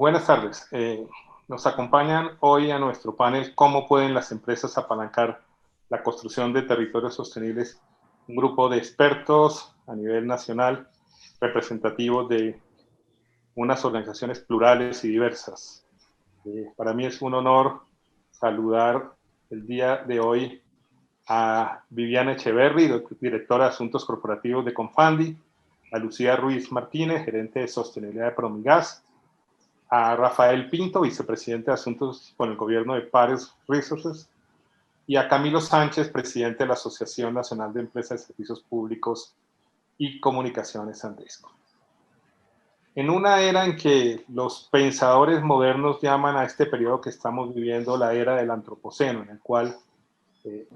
Buenas tardes. Nos acompañan hoy a nuestro panel ¿Cómo pueden las empresas apalancar la construcción de territorios sostenibles? Un grupo de expertos a nivel nacional, representativos de unas organizaciones plurales y diversas. Para mí es un honor saludar el día de hoy a Viviana Echeverry, directora de Asuntos Corporativos de Confandi, a Lucía Ruiz Martínez, gerente de Sostenibilidad de Promigas, a Rafael Pinto, vicepresidente de Asuntos con el Gobierno de Pares Resources, y a Camilo Sánchez, presidente de la Asociación Nacional de Empresas de Servicios Públicos y Comunicaciones San Risco. En una era en que los pensadores modernos llaman a este periodo que estamos viviendo la era del antropoceno, en el cual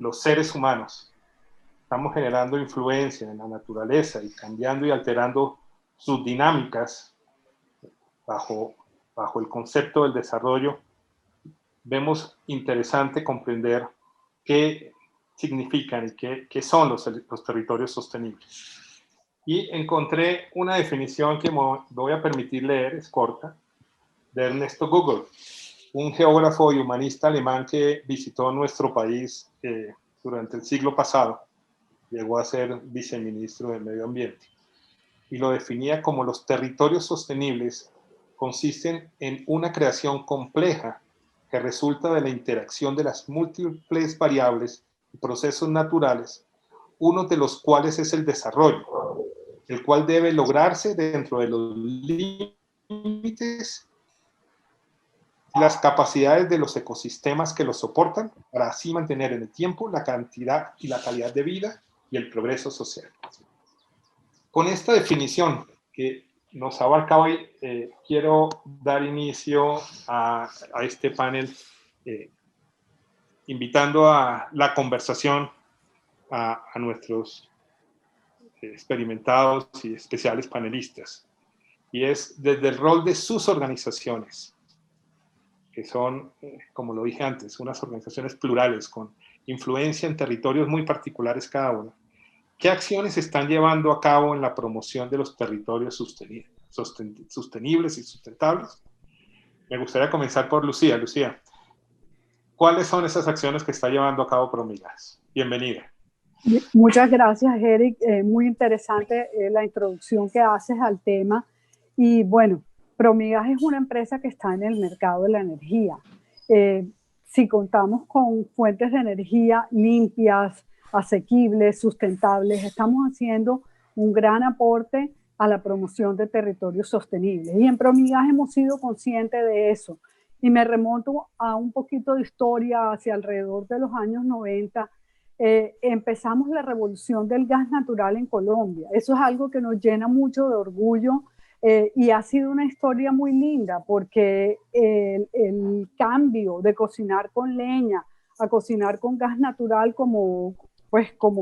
los seres humanos estamos generando influencia en la naturaleza y cambiando y alterando sus dinámicas bajo el concepto del desarrollo, vemos interesante comprender qué significan y qué son los territorios sostenibles. Y encontré una definición que me voy a permitir leer, es corta, de Ernesto Gügel, un geógrafo y humanista alemán que visitó nuestro país durante el siglo pasado. Llegó a ser viceministro del Medio Ambiente. Y lo definía como los territorios sostenibles consisten en una creación compleja que resulta de la interacción de las múltiples variables y procesos naturales, uno de los cuales es el desarrollo, el cual debe lograrse dentro de los límites y las capacidades de los ecosistemas que los soportan, para así mantener en el tiempo la cantidad y la calidad de vida y el progreso social. Con esta definición que nos abarca hoy, quiero dar inicio a este panel, invitando a la conversación a nuestros experimentados y especiales panelistas. Y es desde el rol de sus organizaciones, que son, como lo dije antes, unas organizaciones plurales con influencia en territorios muy particulares cada una. ¿Qué acciones están llevando a cabo en la promoción de los territorios sostenibles y sustentables? Me gustaría comenzar por Lucía. Lucía, ¿cuáles son esas acciones que está llevando a cabo Promigas? Bienvenida. Muchas gracias, Eric. Muy interesante la introducción que haces al tema. Y bueno, Promigas es una empresa que está en el mercado de la energía. Si contamos con fuentes de energía limpias, asequibles, sustentables, estamos haciendo un gran aporte a la promoción de territorios sostenibles. Y en Promigas hemos sido conscientes de eso. Y me remonto a un poquito de historia hacia alrededor de los años 90. Empezamos la revolución del gas natural en Colombia. Eso es algo que nos llena mucho de orgullo y ha sido una historia muy linda porque el cambio de cocinar con leña a cocinar con gas natural como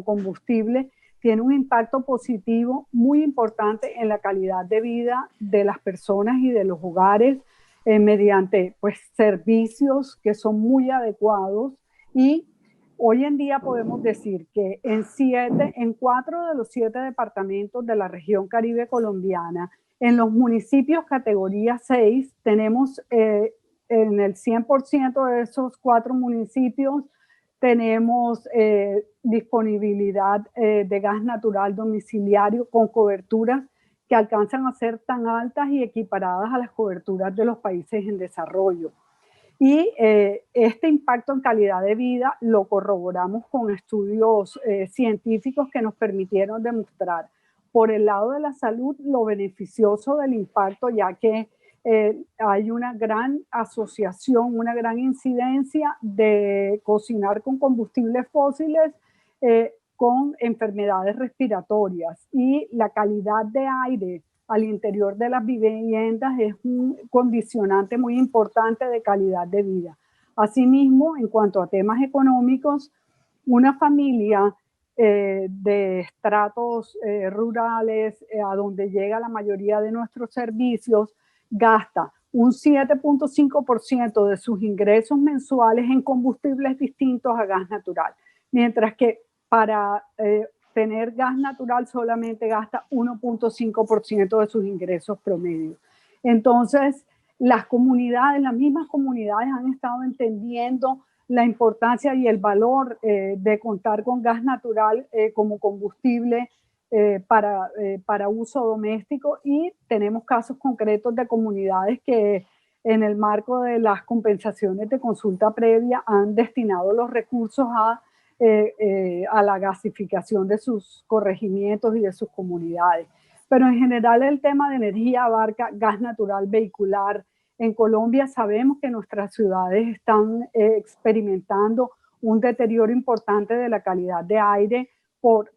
combustible tiene un impacto positivo muy importante en la calidad de vida de las personas y de los hogares mediante servicios que son muy adecuados. Y hoy en día podemos decir que en 4 de los 7 departamentos de la región Caribe colombiana, en los municipios categoría 6, tenemos en el 100% de esos 4 municipios, tenemos disponibilidad de gas natural domiciliario con coberturas que alcanzan a ser tan altas y equiparadas a las coberturas de los países en desarrollo. Y este impacto en calidad de vida lo corroboramos con estudios científicos que nos permitieron demostrar, por el lado de la salud, lo beneficioso del impacto, ya que hay una gran asociación, una gran incidencia de cocinar con combustibles fósiles con enfermedades respiratorias, y la calidad de aire al interior de las viviendas es un condicionante muy importante de calidad de vida. Asimismo, en cuanto a temas económicos, una familia de estratos rurales a donde llega la mayoría de nuestros servicios gasta un 7.5% de sus ingresos mensuales en combustibles distintos a gas natural, mientras que para tener gas natural solamente gasta 1.5% de sus ingresos promedio. Entonces, las comunidades, las mismas comunidades han estado entendiendo la importancia y el valor de contar con gas natural como combustible para uso doméstico, y tenemos casos concretos de comunidades que en el marco de las compensaciones de consulta previa han destinado los recursos a la gasificación de sus corregimientos y de sus comunidades. Pero en general el tema de energía abarca gas natural vehicular. En Colombia sabemos que nuestras ciudades están experimentando un deterioro importante de la calidad de aire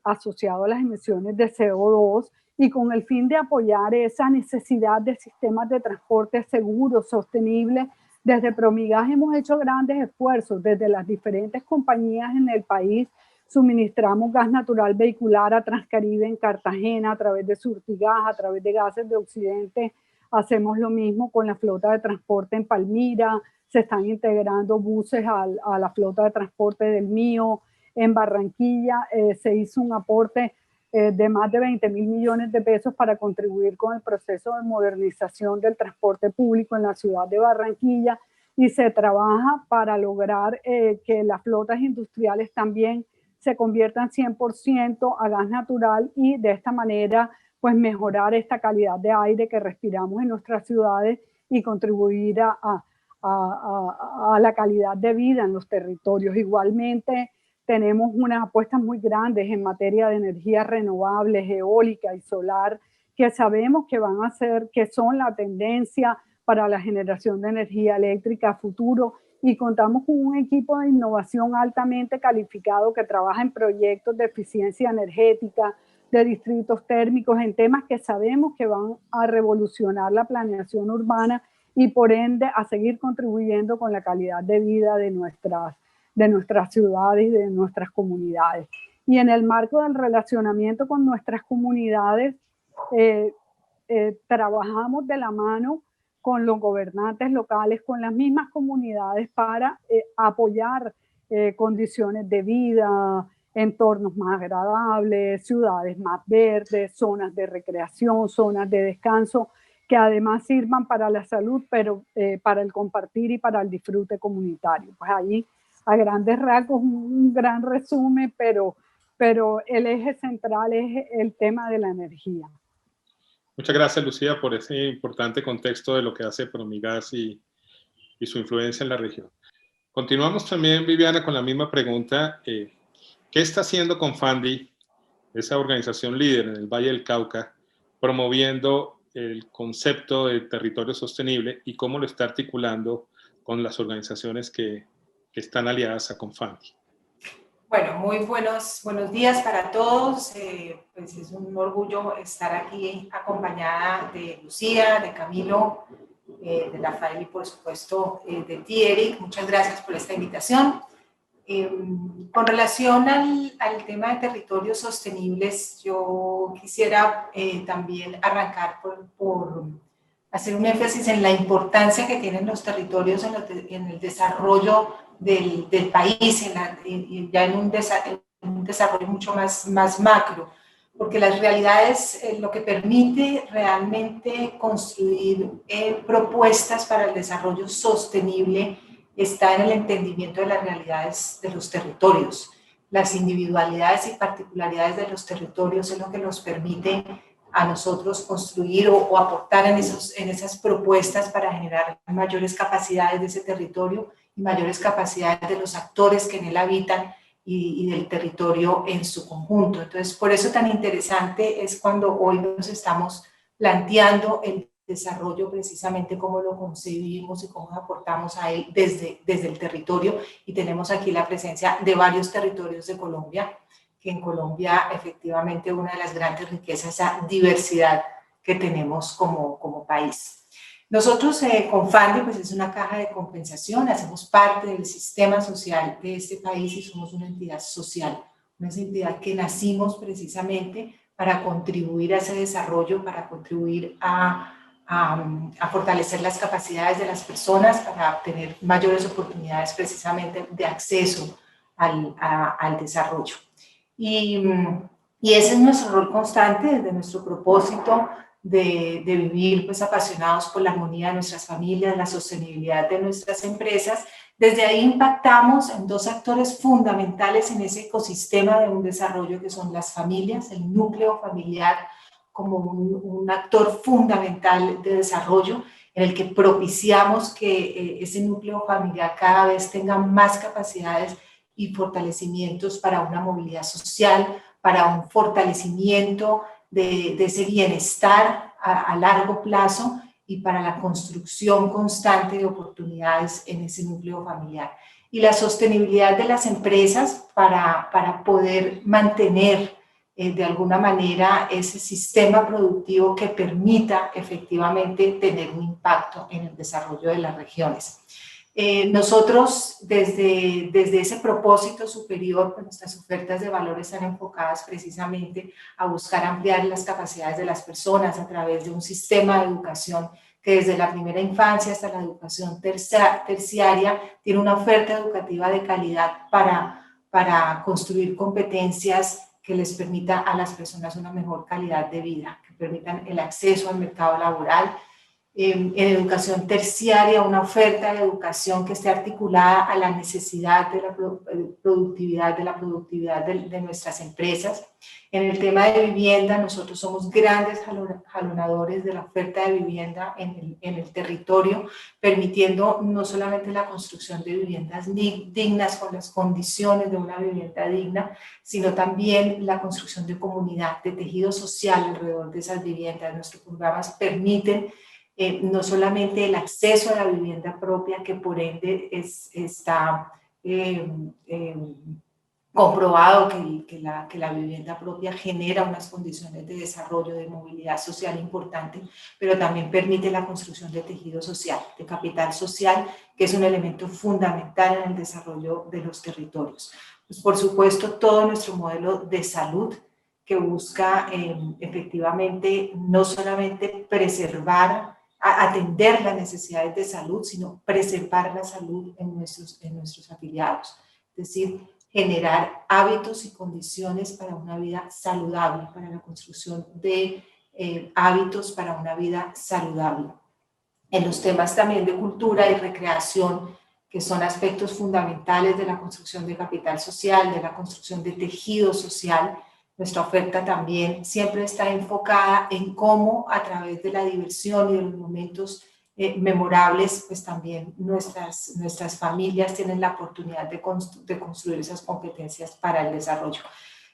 asociado a las emisiones de CO2, y con el fin de apoyar esa necesidad de sistemas de transporte seguros, sostenibles, desde Promigas hemos hecho grandes esfuerzos. Desde las diferentes compañías en el país suministramos gas natural vehicular a Transcaribe en Cartagena a través de Surtigas, a través de Gases de Occidente. Hacemos lo mismo con la flota de transporte en Palmira, se están integrando buses a la flota de transporte del Mío. En Barranquilla se hizo un aporte de más de 20.000 millones de pesos para contribuir con el proceso de modernización del transporte público en la ciudad de Barranquilla, y se trabaja para lograr que las flotas industriales también se conviertan 100% a gas natural, y de esta manera pues mejorar esta calidad de aire que respiramos en nuestras ciudades y contribuir a la calidad de vida en los territorios. Igualmente, tenemos unas apuestas muy grandes en materia de energías renovables, eólica y solar, que sabemos que van a ser, que son la tendencia para la generación de energía eléctrica a futuro, y contamos con un equipo de innovación altamente calificado que trabaja en proyectos de eficiencia energética, de distritos térmicos, en temas que sabemos que van a revolucionar la planeación urbana y por ende a seguir contribuyendo con la calidad de vida de nuestras ciudades y de nuestras comunidades. Y en el marco del relacionamiento con nuestras comunidades, trabajamos de la mano con los gobernantes locales, con las mismas comunidades, para apoyar condiciones de vida, entornos más agradables, ciudades más verdes, zonas de recreación, zonas de descanso, que además sirvan para la salud, pero para el compartir y para el disfrute comunitario. Pues allí, a grandes rasgos, un gran resumen, pero el eje central es el tema de la energía. Muchas gracias, Lucía, por ese importante contexto de lo que hace Promigas y su influencia en la región. Continuamos también, Viviana, con la misma pregunta. ¿Qué está haciendo Confandi, esa organización líder en el Valle del Cauca, promoviendo el concepto de territorio sostenible, y cómo lo está articulando con las organizaciones que están aliadas a Confandi? Bueno, muy buenos días para todos. Pues es un orgullo estar aquí acompañada de Lucía, de Camilo, de Rafael y por supuesto de ti, Eric. Muchas gracias por esta invitación. Con relación al tema de territorios sostenibles, yo quisiera también arrancar por hacer un énfasis en la importancia que tienen los territorios en el desarrollo del país, ya en un desarrollo mucho más macro, porque las realidades, lo que permite realmente construir propuestas para el desarrollo sostenible está en el entendimiento de las realidades de los territorios. Las individualidades y particularidades de los territorios es lo que nos permite a nosotros construir o aportar en esas propuestas para generar mayores capacidades de ese territorio y mayores capacidades de los actores que en él habitan y del territorio en su conjunto. Entonces, por eso tan interesante es cuando hoy nos estamos planteando el desarrollo, precisamente cómo lo concebimos y cómo aportamos a él desde el territorio, y tenemos aquí la presencia de varios territorios de Colombia, que en Colombia efectivamente una de las grandes riquezas es esa diversidad que tenemos como país. Nosotros, Confandi, pues es una caja de compensación, hacemos parte del sistema social de este país y somos una entidad social, una entidad que nacimos precisamente para contribuir a ese desarrollo, para contribuir a fortalecer las capacidades de las personas, para obtener mayores oportunidades precisamente de acceso al desarrollo. Y ese es nuestro rol constante, desde nuestro propósito de vivir pues apasionados por la armonía de nuestras familias, la sostenibilidad de nuestras empresas. Desde ahí impactamos en dos actores fundamentales en ese ecosistema de un desarrollo, que son las familias, el núcleo familiar como un actor fundamental de desarrollo, en el que propiciamos que ese núcleo familiar cada vez tenga más capacidades y fortalecimientos para una movilidad social, para un fortalecimiento de ese bienestar a largo plazo y para la construcción constante de oportunidades en ese núcleo familiar. Y la sostenibilidad de las empresas para poder mantener de alguna manera ese sistema productivo que permita efectivamente tener un impacto en el desarrollo de las regiones. Nosotros desde ese propósito superior, pues nuestras ofertas de valor están enfocadas precisamente a buscar ampliar las capacidades de las personas a través de un sistema de educación que desde la primera infancia hasta la educación terciaria tiene una oferta educativa de calidad para construir competencias que les permita a las personas una mejor calidad de vida, que permitan el acceso al mercado laboral. En educación terciaria, una oferta de educación que esté articulada a la necesidad de la productividad de nuestras empresas. En el tema de vivienda, nosotros somos grandes jalonadores de la oferta de vivienda en el territorio, permitiendo no solamente la construcción de viviendas dignas con las condiciones de una vivienda digna, sino también la construcción de comunidad, de tejido social alrededor de esas viviendas. Nuestros programas permiten no solamente el acceso a la vivienda propia, que por ende está comprobado que la vivienda propia genera unas condiciones de desarrollo, de movilidad social importante, pero también permite la construcción de tejido social, de capital social, que es un elemento fundamental en el desarrollo de los territorios. Pues por supuesto, todo nuestro modelo de salud, que busca efectivamente no solamente atender las necesidades de salud, sino preservar la salud en nuestros afiliados. Es decir, generar hábitos y condiciones para una vida saludable, para la construcción de hábitos para una vida saludable. En los temas también de cultura y recreación, que son aspectos fundamentales de la construcción de capital social, de la construcción de tejido social, nuestra oferta también siempre está enfocada en cómo a través de la diversión y de los momentos memorables, pues también nuestras familias tienen la oportunidad de construir esas competencias para el desarrollo.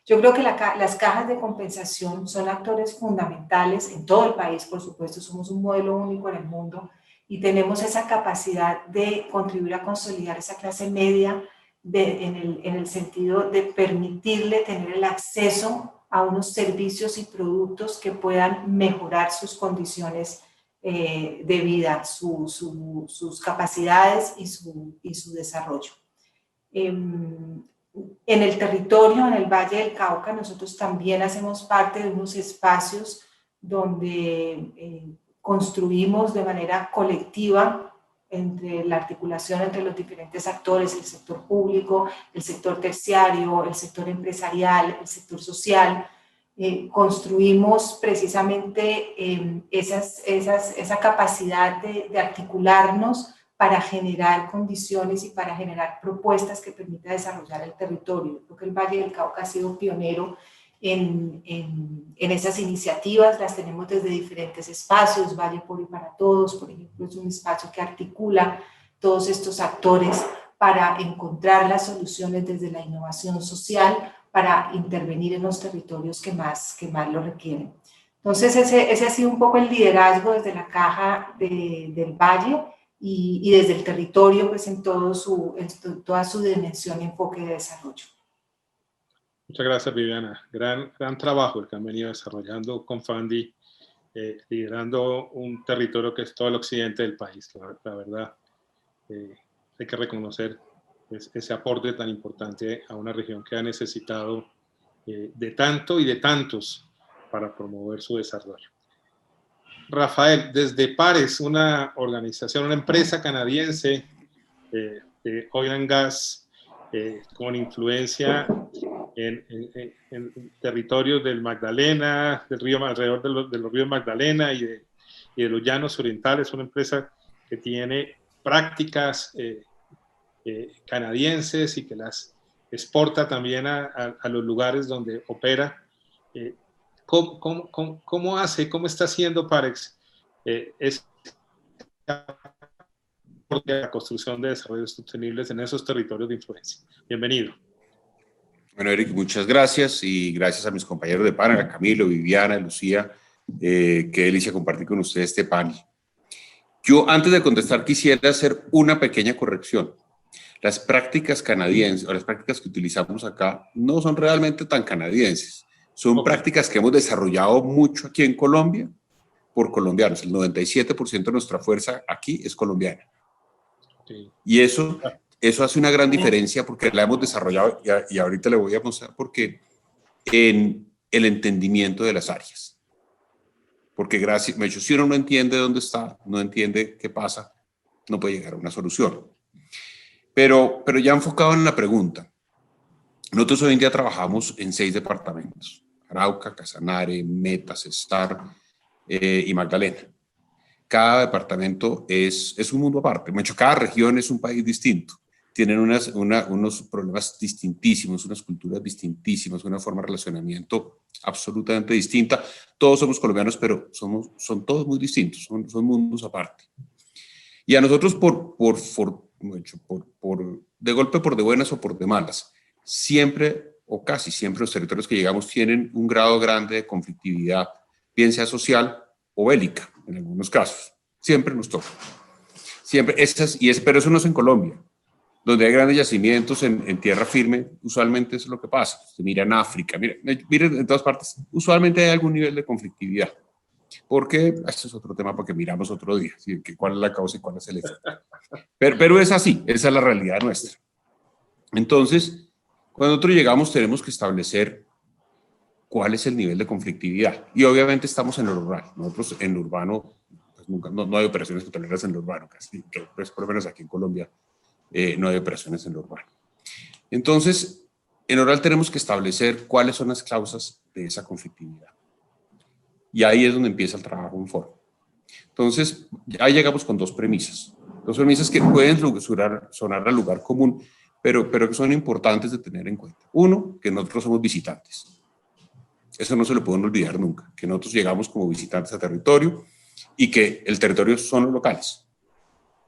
Yo creo que las cajas de compensación son actores fundamentales en todo el país, por supuesto, somos un modelo único en el mundo y tenemos esa capacidad de contribuir a consolidar esa clase media en el sentido de permitirle tener el acceso a unos servicios y productos que puedan mejorar sus condiciones de vida, sus capacidades y su desarrollo. En el territorio, en el Valle del Cauca, nosotros también hacemos parte de unos espacios donde construimos de manera colectiva entre la articulación entre los diferentes actores, el sector público, el sector terciario, el sector empresarial, el sector social. Construimos precisamente esa capacidad de articularnos para generar condiciones y para generar propuestas que permitan desarrollar el territorio. Creo que el Valle del Cauca ha sido pionero en esas iniciativas, las tenemos desde diferentes espacios. Valle por y para Todos, por ejemplo, es un espacio que articula todos estos actores para encontrar las soluciones desde la innovación social, para intervenir en los territorios que más lo requieren. Entonces ese ha sido un poco el liderazgo desde la Caja del Valle y desde el territorio, pues en toda su dimensión y enfoque de desarrollo. Muchas gracias, Viviana. Gran trabajo el que han venido desarrollando con Fandi, liderando un territorio que es todo el occidente del país. La verdad, hay que reconocer ese aporte tan importante a una región que ha necesitado de tanto y de tantos para promover su desarrollo. Rafael, desde Pares, una organización, una empresa canadiense de oil and gas con influencia en territorios del Magdalena, del río, alrededor de los ríos Magdalena y de los llanos orientales. Una empresa que tiene prácticas canadienses y que las exporta también a los lugares donde opera. ¿Cómo hace, cómo está haciendo Parex la construcción de desarrollos sostenibles en esos territorios de influencia? Bienvenido. Bueno, Eric, muchas gracias y gracias a mis compañeros de panel, a Camilo, Viviana, Lucía. Qué delicia compartir con ustedes este panel. Yo, antes de contestar, quisiera hacer una pequeña corrección. Las prácticas canadienses o las prácticas que utilizamos acá no son realmente tan canadienses. Son prácticas que hemos desarrollado mucho aquí en Colombia por colombianos. El 97% de nuestra fuerza aquí es colombiana. Sí. Y eso hace una gran diferencia porque la hemos desarrollado y ahorita le voy a mostrar porque en el entendimiento de las áreas. Porque si uno no entiende dónde está, no entiende qué pasa, no puede llegar a una solución. Pero ya enfocado en la pregunta, nosotros hoy en día trabajamos en 6 departamentos: Arauca, Casanare, Meta, Cesar y Magdalena. Cada departamento es un mundo aparte. De hecho, cada región es un país distinto. Tienen unos problemas distintísimos, unas culturas distintísimas, una forma de relacionamiento absolutamente distinta. Todos somos colombianos, pero son todos muy distintos, son mundos aparte. Y a nosotros de golpe, por de buenas o por de malas, siempre o casi siempre los territorios que llegamos tienen un grado grande de conflictividad, bien sea social o bélica, en algunos casos. Siempre nos toca. Siempre, pero eso no es en Colombia. Donde hay grandes yacimientos en tierra firme, usualmente eso es lo que pasa. Se mira en África, miren en todas partes, usualmente hay algún nivel de conflictividad. Porque, este es otro tema porque miramos otro día, ¿sí? ¿Cuál es la causa y cuál es el efecto? Pero es así, esa es la realidad nuestra. Entonces, cuando nosotros llegamos tenemos que establecer cuál es el nivel de conflictividad. Y obviamente estamos en lo rural. Nosotros en lo urbano, pues no hay operaciones petroleras en lo urbano, casi, pues por lo menos aquí en Colombia no hay operaciones en lo urbano. Entonces, en lo rural tenemos que establecer cuáles son las causas de esa conflictividad. Y ahí es donde empieza el trabajo en foro. Entonces, ahí llegamos con 2 premisas. 2 premisas que pueden sonar al lugar común, pero que son importantes de tener en cuenta. Uno, que nosotros somos visitantes. Eso no se lo pueden olvidar nunca, que nosotros llegamos como visitantes a territorio y que el territorio son los locales.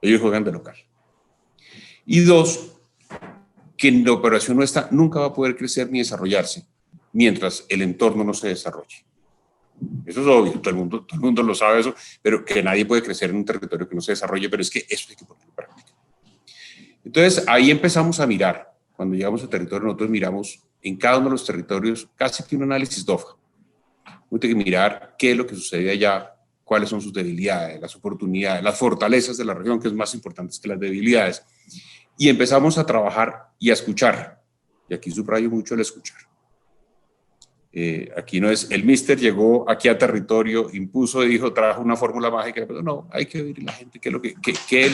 Ellos juegan de local. Y 2, que la operación nuestra nunca va a poder crecer ni desarrollarse mientras el entorno no se desarrolle. Eso es obvio, todo el mundo lo sabe eso, pero que nadie puede crecer en un territorio que no se desarrolle, pero es que eso hay que ponerlo en práctica. Entonces, ahí empezamos a mirar. Cuando llegamos al territorio, nosotros miramos en cada uno de los territorios casi que un análisis DOFA. Uno tiene que mirar qué es lo que sucede allá, cuáles son sus debilidades, las oportunidades, las fortalezas de la región, que es más importante que las debilidades. Y empezamos a trabajar y a escuchar. Y aquí subrayo mucho el escuchar. Aquí no es el mister llegó aquí a territorio, impuso, dijo, trajo una fórmula mágica, pero no, hay que oír a la gente qué es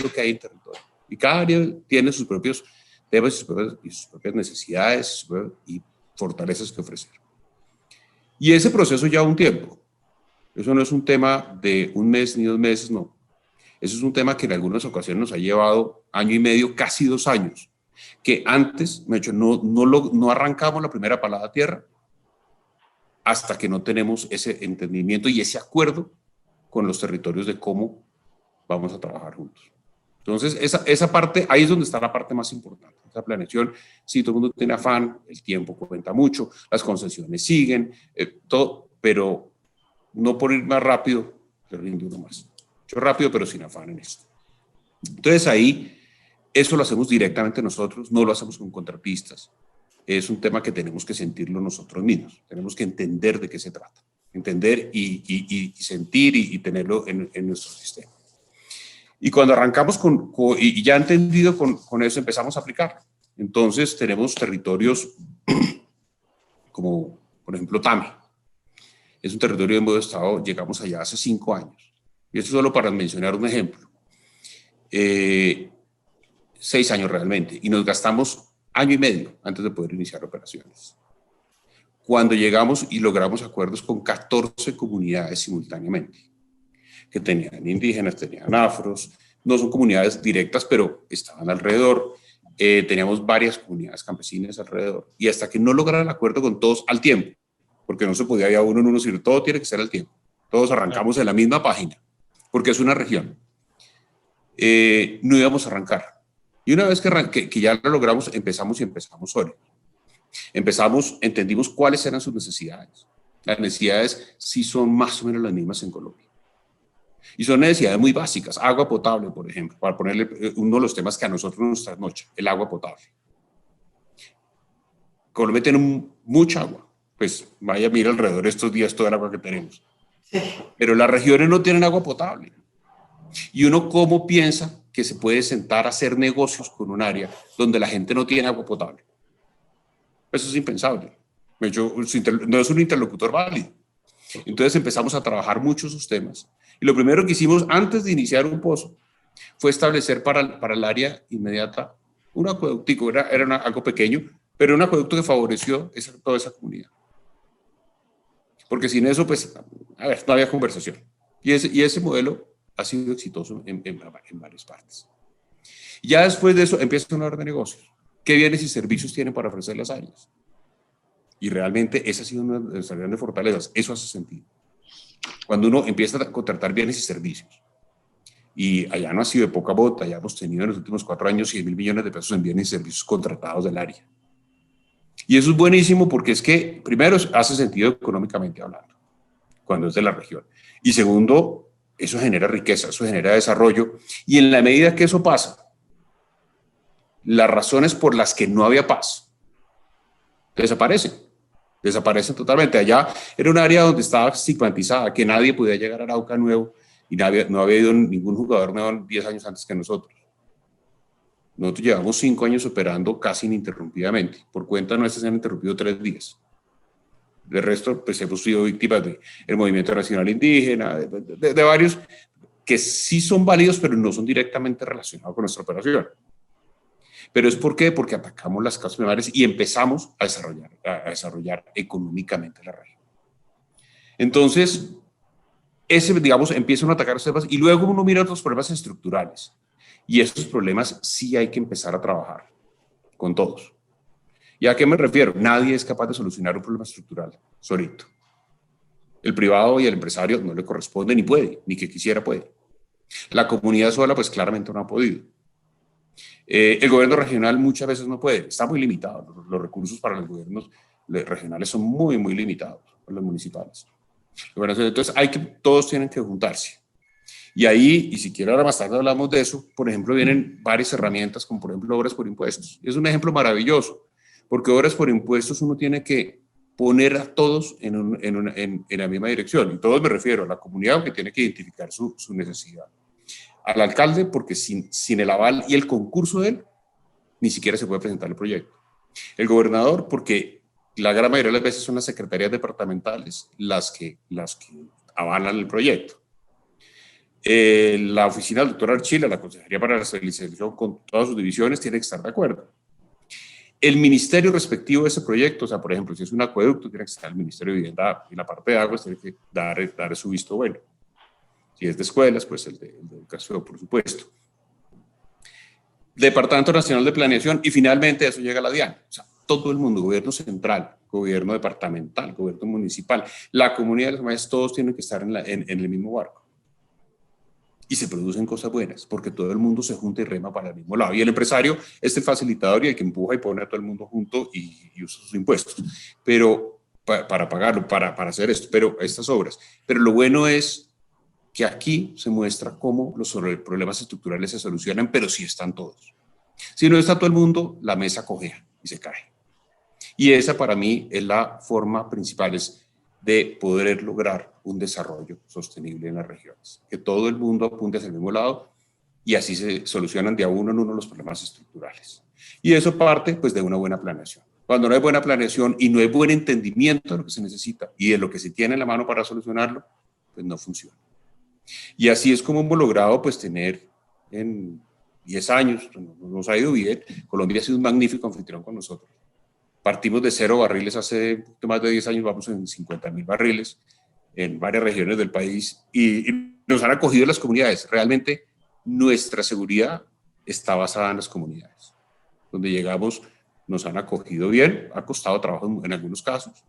lo que hay en territorio. Y cada área tiene sus propios temas y sus propias necesidades y fortalezas que ofrecer. Y ese proceso lleva un tiempo. Eso no es un tema de un mes ni 2 meses, no. Eso es un tema que en algunas ocasiones nos ha llevado 1 año y medio, casi 2 años. Que antes, de hecho, no arrancamos la primera palada a tierra hasta que no tenemos ese entendimiento y ese acuerdo con los territorios de cómo vamos a trabajar juntos. Entonces, esa parte, ahí es donde está la parte más importante. Esa planeación, sí, todo el mundo tiene afán, el tiempo cuenta mucho, las concesiones siguen, todo, pero no por ir más rápido, se rinde uno más. Yo rápido, pero sin afán en esto. Entonces, ahí, eso lo hacemos directamente nosotros, no lo hacemos con contratistas. Es un tema que tenemos que sentirlo nosotros mismos. Tenemos que entender de qué se trata. Entender y sentir y tenerlo en nuestro sistema. Y cuando arrancamos y ya entendido con eso, empezamos a aplicar. Entonces, tenemos territorios como, por ejemplo, Tame. Es un territorio en buen estado, llegamos allá hace 5 años. Y esto solo para mencionar un ejemplo. 6 años realmente. Y nos gastamos 1 año y medio antes de poder iniciar operaciones. cuando llegamos y logramos acuerdos con 14 comunidades simultáneamente, que tenían indígenas, tenían afros, no son comunidades directas, pero estaban alrededor, teníamos varias comunidades campesinas alrededor, y hasta que no lograran el acuerdo con todos al tiempo, porque no se podía ir uno en uno, sino todo tiene que ser al tiempo, todos arrancamos en la misma página, porque es una región, no íbamos a arrancar. Y una vez que ya lo logramos, empezamos sólido. Entendimos cuáles eran sus necesidades. Las necesidades sí son más o menos las mismas en Colombia. Y son necesidades muy básicas. Agua potable, por ejemplo, para ponerle uno de los temas que a nosotros nos trasnocha, el agua potable. Colombia tiene mucha agua. Pues vaya, mira alrededor estos días todo el agua que tenemos. Sí. Pero las regiones no tienen agua potable. Y uno, ¿cómo piensa que se puede sentar a hacer negocios con un área donde la gente no tiene agua potable? Eso es impensable. De hecho, no es un interlocutor válido. Entonces empezamos a trabajar muchos esos temas. Y lo primero que hicimos antes de iniciar un pozo fue establecer para el área inmediata un acueductico. Era algo pequeño, pero un acueducto que favoreció toda esa comunidad. Porque sin eso, pues, no había conversación. Y ese modelo ha sido exitoso en varias partes. Y ya después de eso empieza una orden de negocios. ¿Qué bienes y servicios tienen para ofrecer las áreas? Y realmente esa ha sido una de nuestras grandes fortalezas. Eso hace sentido. Cuando uno empieza a contratar bienes y servicios, y allá no ha sido de poca bota, ya hemos tenido en los últimos 4 años 100.000 millones de pesos en bienes y servicios contratados del área. Y eso es buenísimo porque es que, primero, hace sentido económicamente hablando, cuando es de la región. Y segundo, eso genera riqueza, eso genera desarrollo. Y en la medida que eso pasa, las razones por las que no había paz desaparecen totalmente. Allá era un área donde estaba estigmatizada, que nadie podía llegar a Arauca nuevo y no había ido ningún jugador nuevo 10 años antes que nosotros. Nosotros llevamos 5 años operando casi ininterrumpidamente. Por cuenta nuestra se han interrumpido 3 días. De resto, pues hemos sido víctimas del movimiento nacional indígena, de varios que sí son válidos, pero no son directamente relacionados con nuestra operación. ¿Pero es por qué? Porque atacamos las causas primarias y empezamos a desarrollar económicamente la región. Entonces, digamos, empiezan a atacar esos temas y luego uno mira otros problemas estructurales. Y esos problemas sí hay que empezar a trabajar con todos. ¿Y a qué me refiero? Nadie es capaz de solucionar un problema estructural solito. El privado y el empresario no le corresponde ni puede, ni que quisiera puede. La comunidad sola, pues claramente no ha podido. El gobierno regional muchas veces no puede, está muy limitado. Los recursos para los gobiernos regionales son muy, muy limitados, los municipales. Entonces, todos tienen que juntarse. Y ahí, y si quiero ahora más tarde hablamos de eso, por ejemplo, vienen varias herramientas, como por ejemplo obras por impuestos. Es un ejemplo maravilloso, porque obras por impuestos uno tiene que poner a todos en la misma dirección. Y todos me refiero a la comunidad que tiene que identificar su necesidad. Al alcalde, porque sin el aval y el concurso de él, ni siquiera se puede presentar el proyecto. El gobernador, porque la gran mayoría de las veces son las secretarías departamentales las que avalan el proyecto. La oficina del doctor Archila, la Consejería para la Estabilización, con todas sus divisiones, tiene que estar de acuerdo. El ministerio respectivo de ese proyecto, o sea, por ejemplo, si es un acueducto, tiene que estar el Ministerio de Vivienda y la parte de aguas tiene que dar su visto bueno. Si es de escuelas, pues el de educación, por supuesto. Departamento Nacional de Planeación y finalmente eso llega a la DIAN. O sea, todo el mundo, gobierno central, gobierno departamental, gobierno municipal, la comunidad de las comunidades, todos tienen que estar en el mismo barco. Y se producen cosas buenas, porque todo el mundo se junta y rema para el mismo lado. Y el empresario es el facilitador y el que empuja y pone a todo el mundo junto y usa sus impuestos. Pero para pagarlo, para hacer esto, pero estas obras. Pero lo bueno es que aquí se muestra cómo los problemas estructurales se solucionan, pero sí están todos. Si no está todo el mundo, la mesa cojea y se cae. Y esa para mí es la forma principal, es de poder lograr un desarrollo sostenible en las regiones. Que todo el mundo apunte hacia el mismo lado y así se solucionan de a uno en uno los problemas estructurales. Y eso parte pues de una buena planeación. Cuando no hay buena planeación y no hay buen entendimiento de lo que se necesita y de lo que se tiene en la mano para solucionarlo, pues no funciona. Y así es como hemos logrado pues tener en 10 años, nos ha ido bien. Colombia ha sido un magnífico anfitrión con nosotros Partimos de 0 barriles hace más de 10 años, vamos en 50.000 barriles en varias regiones del país y nos han acogido las comunidades. Realmente nuestra seguridad está basada en las comunidades. Donde llegamos nos han acogido bien, ha costado trabajo en algunos casos,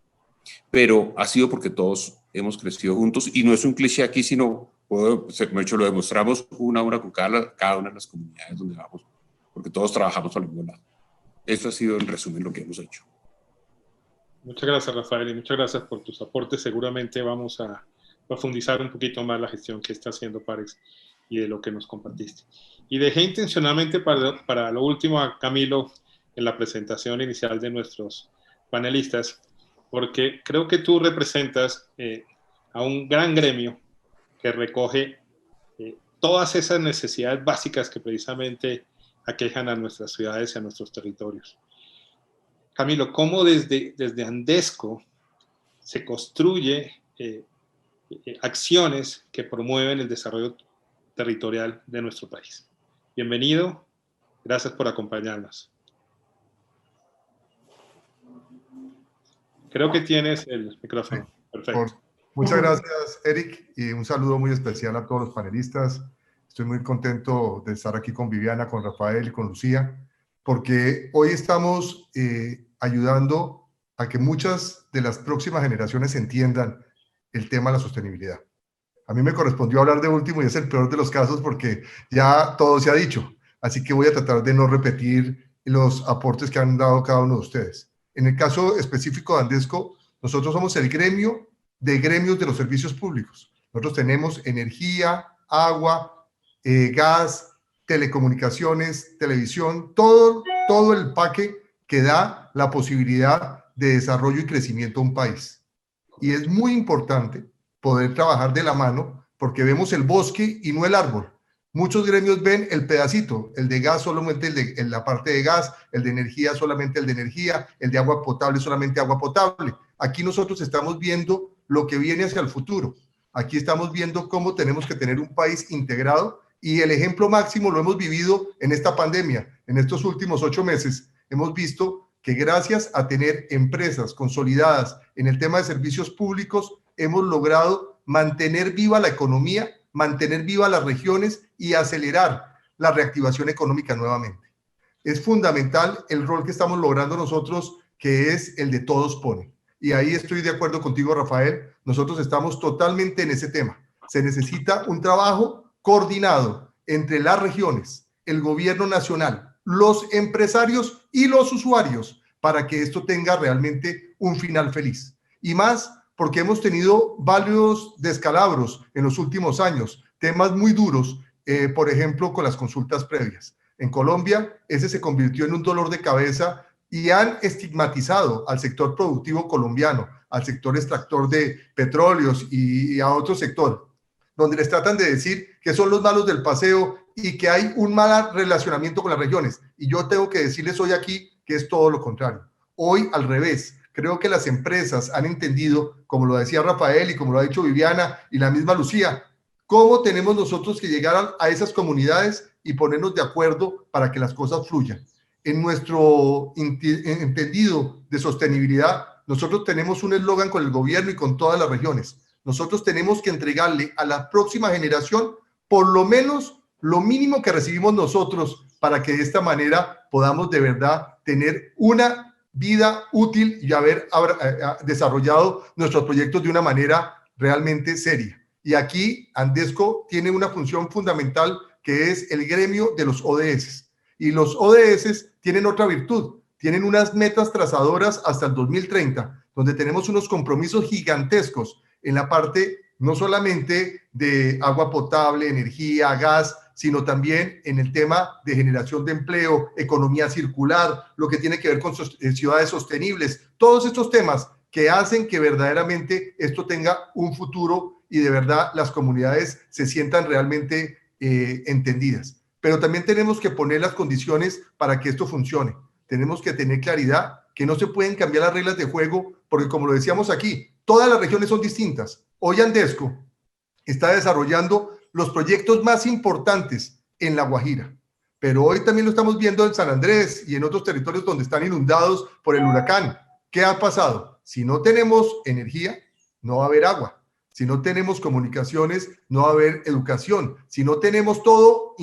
pero ha sido porque todos hemos crecido juntos y no es un cliché aquí, sino, de hecho, lo demostramos una a una con cada una de las comunidades donde vamos, porque todos trabajamos al mismo lado. Eso ha sido en resumen lo que hemos hecho. Muchas gracias, Rafael, y muchas gracias por tus aportes. Seguramente vamos a profundizar un poquito más la gestión que está haciendo Parex y de lo que nos compartiste. Y dejé intencionalmente para lo último a Camilo en la presentación inicial de nuestros panelistas, porque creo que tú representas a un gran gremio que recoge todas esas necesidades básicas que precisamente aquejan a nuestras ciudades y a nuestros territorios. Camilo, ¿cómo desde Andesco se construye acciones que promueven el desarrollo territorial de nuestro país? Bienvenido, gracias por acompañarnos. Creo que tienes el micrófono. Perfecto. Muchas gracias, Eric, y un saludo muy especial a todos los panelistas. Estoy muy contento de estar aquí con Viviana, con Rafael y con Lucía, porque hoy estamos ayudando a que muchas de las próximas generaciones entiendan el tema de la sostenibilidad. A mí me correspondió hablar de último y es el peor de los casos porque ya todo se ha dicho, así que voy a tratar de no repetir los aportes que han dado cada uno de ustedes. En el caso específico de Andesco, nosotros somos el gremio de gremios de los servicios públicos. Nosotros tenemos energía, agua, gas, telecomunicaciones, televisión, todo el paquete que da la posibilidad de desarrollo y crecimiento a un país. Y es muy importante poder trabajar de la mano porque vemos el bosque y no el árbol. Muchos gremios ven el pedacito, el de gas solamente en la parte de gas, el de energía solamente el de energía, el de agua potable solamente agua potable. Aquí nosotros estamos viendo lo que viene hacia el futuro. Aquí estamos viendo cómo tenemos que tener un país integrado y el ejemplo máximo lo hemos vivido en esta pandemia. En estos últimos 8 meses hemos visto que gracias a tener empresas consolidadas en el tema de servicios públicos hemos logrado mantener viva la economía, mantener viva las regiones y acelerar la reactivación económica nuevamente. Es fundamental el rol que estamos logrando nosotros, que es el de todos ponen. Y ahí estoy de acuerdo contigo, Rafael. Nosotros estamos totalmente en ese tema. Se necesita un trabajo coordinado entre las regiones, el gobierno nacional, los empresarios y los usuarios para que esto tenga realmente un final feliz. Y más porque hemos tenido varios descalabros en los últimos años, temas muy duros, por ejemplo, con las consultas previas. En Colombia, ese se convirtió en un dolor de cabeza y han estigmatizado al sector productivo colombiano, al sector extractor de petróleos y a otro sector, donde les tratan de decir que son los malos del paseo y que hay un mal relacionamiento con las regiones. Y yo tengo que decirles hoy aquí que es todo lo contrario. Hoy, al revés, creo que las empresas han entendido, como lo decía Rafael y como lo ha dicho Viviana y la misma Lucía, cómo tenemos nosotros que llegar a esas comunidades y ponernos de acuerdo para que las cosas fluyan. En nuestro entendido de sostenibilidad, nosotros tenemos un eslogan con el gobierno y con todas las regiones. Nosotros tenemos que entregarle a la próxima generación por lo menos lo mínimo que recibimos nosotros para que de esta manera podamos de verdad tener una vida útil y haber desarrollado nuestros proyectos de una manera realmente seria. Y aquí Andesco tiene una función fundamental que es el gremio de los ODS. Y los ODS tienen otra virtud, tienen unas metas trazadoras hasta el 2030, donde tenemos unos compromisos gigantescos en la parte no solamente de agua potable, energía, gas, sino también en el tema de generación de empleo, economía circular, lo que tiene que ver con ciudades sostenibles, todos estos temas que hacen que verdaderamente esto tenga un futuro y de verdad las comunidades se sientan realmente entendidas. Pero también tenemos que poner las condiciones para que esto funcione. Tenemos que tener claridad que no se pueden cambiar las reglas de juego, porque como lo decíamos aquí, todas las regiones son distintas. Hoy Andesco está desarrollando los proyectos más importantes en La Guajira. pero hoy también lo estamos viendo en San Andrés y en otros territorios donde están inundados por el huracán. ¿Qué ha pasado? Si no tenemos energía, no va a haber agua. Si no tenemos comunicaciones, no va a haber educación. Si no tenemos todo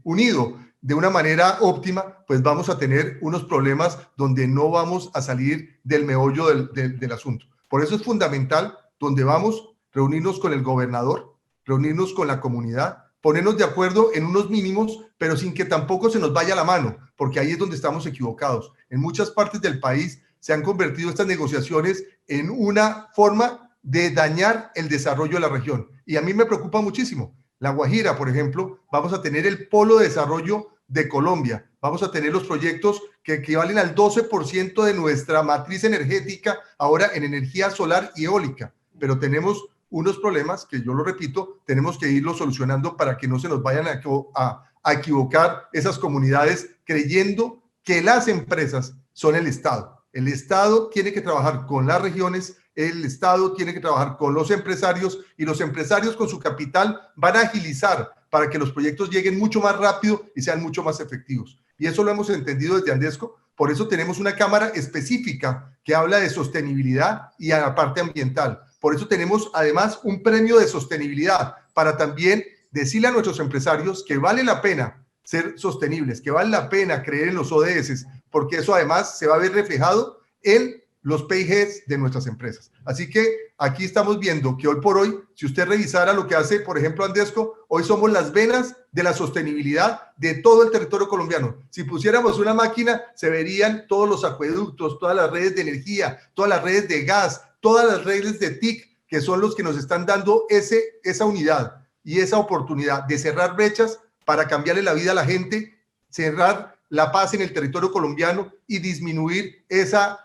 unido de una manera óptima, pues vamos a tener unos problemas donde no vamos a salir del meollo del asunto. Por eso es fundamental, donde vamos, reunirnos con el gobernador, reunirnos con la comunidad, ponernos de acuerdo en unos mínimos, pero sin que tampoco se nos vaya la mano, porque ahí es donde estamos equivocados. En muchas partes del país se han convertido estas negociaciones en una forma de dañar el desarrollo de la región. Y a mí me preocupa muchísimo. La Guajira, por ejemplo, vamos a tener el polo de desarrollo de Colombia. Vamos a tener los proyectos que equivalen al 12% de nuestra matriz energética ahora en energía solar y eólica. Pero tenemos unos problemas que, yo lo repito, tenemos que irlos solucionando para que no se nos vayan a equivocar esas comunidades creyendo que las empresas son el Estado. El Estado tiene que trabajar con las regiones, el Estado tiene que trabajar con los empresarios y los empresarios con su capital van a agilizar para que los proyectos lleguen mucho más rápido y sean mucho más efectivos. Y eso lo hemos entendido desde Andesco, por eso tenemos una cámara específica que habla de sostenibilidad y a la parte ambiental. Por eso tenemos además un premio de sostenibilidad para también decirle a nuestros empresarios que vale la pena ser sostenibles, que vale la pena creer en los ODS, porque eso además se va a ver reflejado en los PIGs de nuestras empresas. Así que aquí estamos viendo que hoy por hoy, si usted revisara lo que hace, por ejemplo, Andesco, hoy somos las venas de la sostenibilidad de todo el territorio colombiano. Si pusiéramos una máquina, se verían todos los acueductos, todas las redes de energía, todas las redes de gas, todas las redes de TIC, que son los que nos están dando esa unidad y esa oportunidad de cerrar brechas para cambiarle la vida a la gente, cerrar la paz en el territorio colombiano y disminuir esa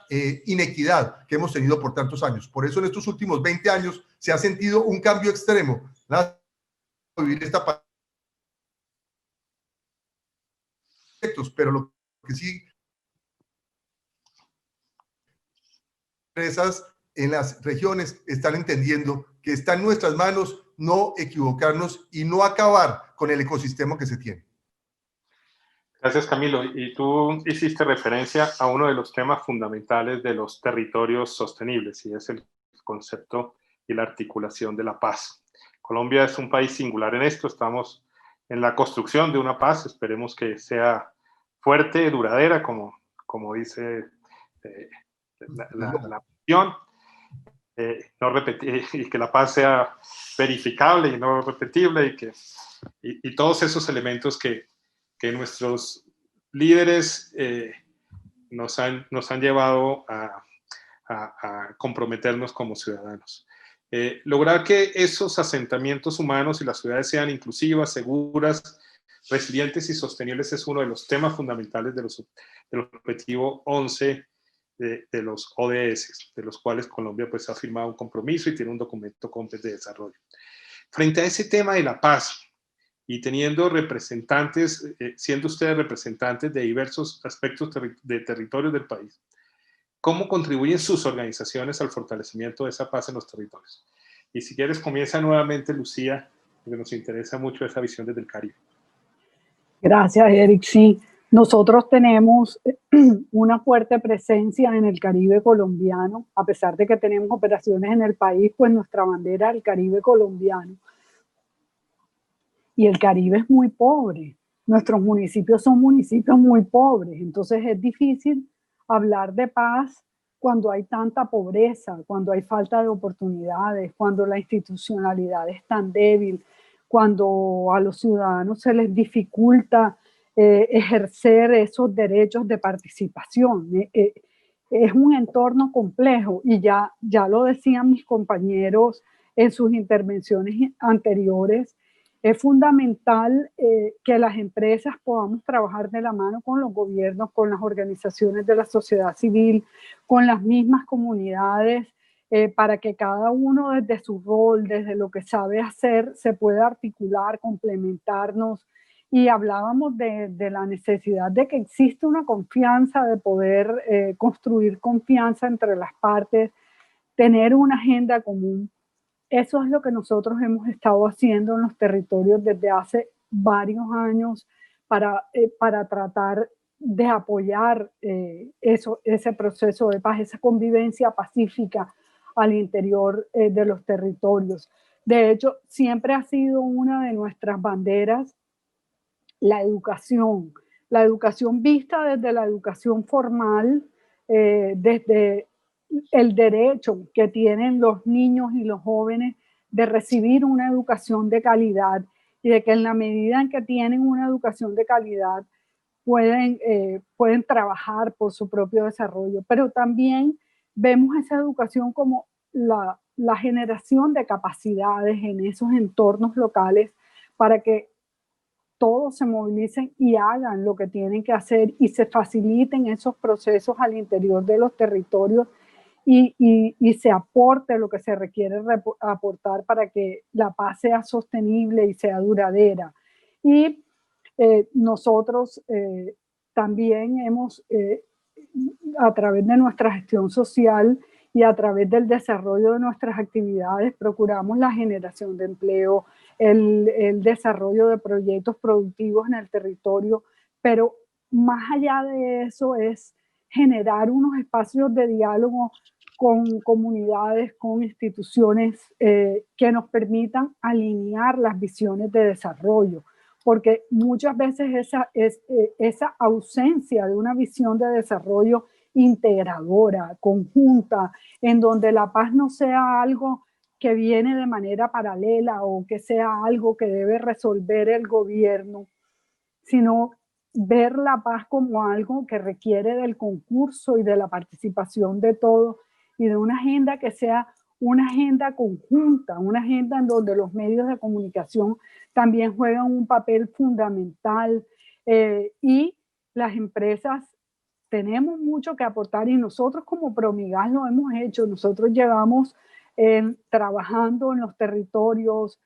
inequidad que hemos tenido por tantos años. Por eso en estos últimos 20 años se ha sentido un cambio extremo. Vivir esta pero lo que sí, empresas en las regiones están entendiendo que está en nuestras manos no equivocarnos y no acabar con el ecosistema que se tiene. Gracias, Camilo. Y tú hiciste referencia a uno de los temas fundamentales de los territorios sostenibles, y es el concepto y la articulación de la paz. Colombia es un país singular en esto, estamos en la construcción de una paz, esperemos que sea fuerte, duradera, como dice la misión, y que la paz sea verificable y no repetible, y todos esos elementos que nuestros líderes nos han llevado a comprometernos como ciudadanos. Lograr que esos asentamientos humanos y las ciudades sean inclusivas, seguras, resilientes y sostenibles es uno de los temas fundamentales del objetivo 11 de los ODS, de los cuales Colombia pues ha firmado un compromiso y tiene un documento completo de desarrollo. Frente a ese tema de la paz, y teniendo representantes, siendo ustedes representantes de diversos aspectos de territorios del país, ¿cómo contribuyen sus organizaciones al fortalecimiento de esa paz en los territorios? Y si quieres, comienza nuevamente, Lucía, porque nos interesa mucho esa visión desde el Caribe. Gracias, Eric. Sí, nosotros tenemos una fuerte presencia en el Caribe colombiano, a pesar de que tenemos operaciones en el país, pues nuestra bandera es el Caribe colombiano. Y el Caribe es muy pobre. Nuestros municipios son municipios muy pobres. Entonces es difícil hablar de paz cuando hay tanta pobreza, cuando hay falta de oportunidades, cuando la institucionalidad es tan débil, cuando a los ciudadanos se les dificulta ejercer esos derechos de participación. Es un entorno complejo y ya lo decían mis compañeros en sus intervenciones anteriores. Es fundamental que las empresas podamos trabajar de la mano con los gobiernos, con las organizaciones de la sociedad civil, con las mismas comunidades, para que cada uno desde su rol, desde lo que sabe hacer, se pueda articular, complementarnos. Y hablábamos de la necesidad de que existe una confianza, de poder construir confianza entre las partes, tener una agenda común. Eso es lo que nosotros hemos estado haciendo en los territorios desde hace varios años, para tratar de apoyar ese proceso de paz, esa convivencia pacífica al interior de los territorios. De hecho, siempre ha sido una de nuestras banderas la educación vista desde la educación formal, desde el derecho que tienen los niños y los jóvenes de recibir una educación de calidad y de que en la medida en que tienen una educación de calidad pueden trabajar por su propio desarrollo. Pero también vemos esa educación como la generación de capacidades en esos entornos locales para que todos se movilicen y hagan lo que tienen que hacer y se faciliten esos procesos al interior de los territorios y se aporte lo que se requiere aportar para que la paz sea sostenible y sea duradera. Y nosotros también hemos, a través de nuestra gestión social y a través del desarrollo de nuestras actividades, procuramos la generación de empleo, el desarrollo de proyectos productivos en el territorio, pero más allá de eso es generar unos espacios de diálogo con comunidades, con instituciones que nos permitan alinear las visiones de desarrollo, porque muchas veces esa ausencia de una visión de desarrollo integradora, conjunta, en donde la paz no sea algo que viene de manera paralela o que sea algo que debe resolver el gobierno, sino ver la paz como algo que requiere del concurso y de la participación de todos y de una agenda que sea una agenda conjunta, una agenda en donde los medios de comunicación también juegan un papel fundamental y las empresas tenemos mucho que aportar y nosotros como Promigas lo hemos hecho. Nosotros llevamos trabajando en los territorios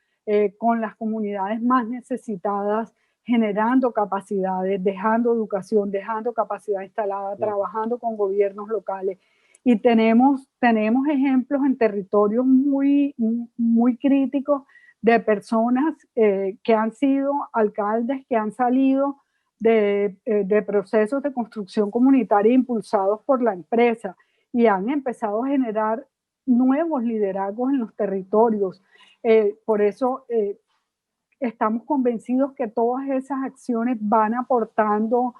con las comunidades más necesitadas, generando capacidades, dejando educación, dejando capacidad instalada, trabajando con gobiernos locales. Y tenemos ejemplos en territorios muy críticos de personas que han sido alcaldes, que han salido de procesos de construcción comunitaria impulsados por la empresa y han empezado a generar nuevos liderazgos en los territorios. Por eso estamos convencidos que todas esas acciones van aportando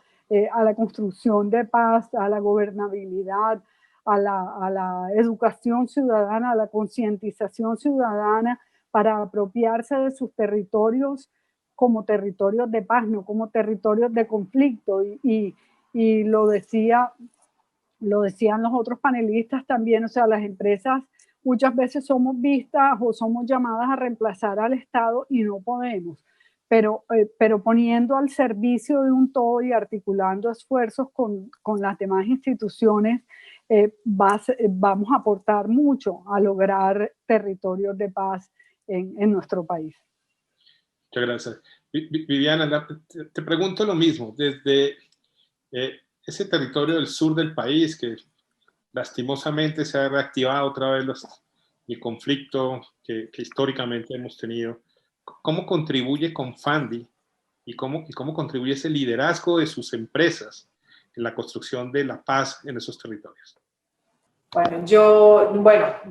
a la construcción de paz, a la gobernabilidad, a la educación ciudadana, a la concientización ciudadana para apropiarse de sus territorios como territorios de paz, no como territorios de conflicto. Y lo decían los otros panelistas también, o sea, las empresas muchas veces somos vistas o somos llamadas a reemplazar al Estado y no podemos, pero poniendo al servicio de un todo y articulando esfuerzos con las demás instituciones, vamos a aportar mucho a lograr territorios de paz en nuestro país. Muchas gracias. Viviana, te pregunto lo mismo, desde ese territorio del sur del país que lastimosamente se ha reactivado otra vez el conflicto que históricamente hemos tenido, ¿cómo contribuye Confandi y cómo contribuye ese liderazgo de sus empresas en la construcción de la paz en esos territorios? Bueno,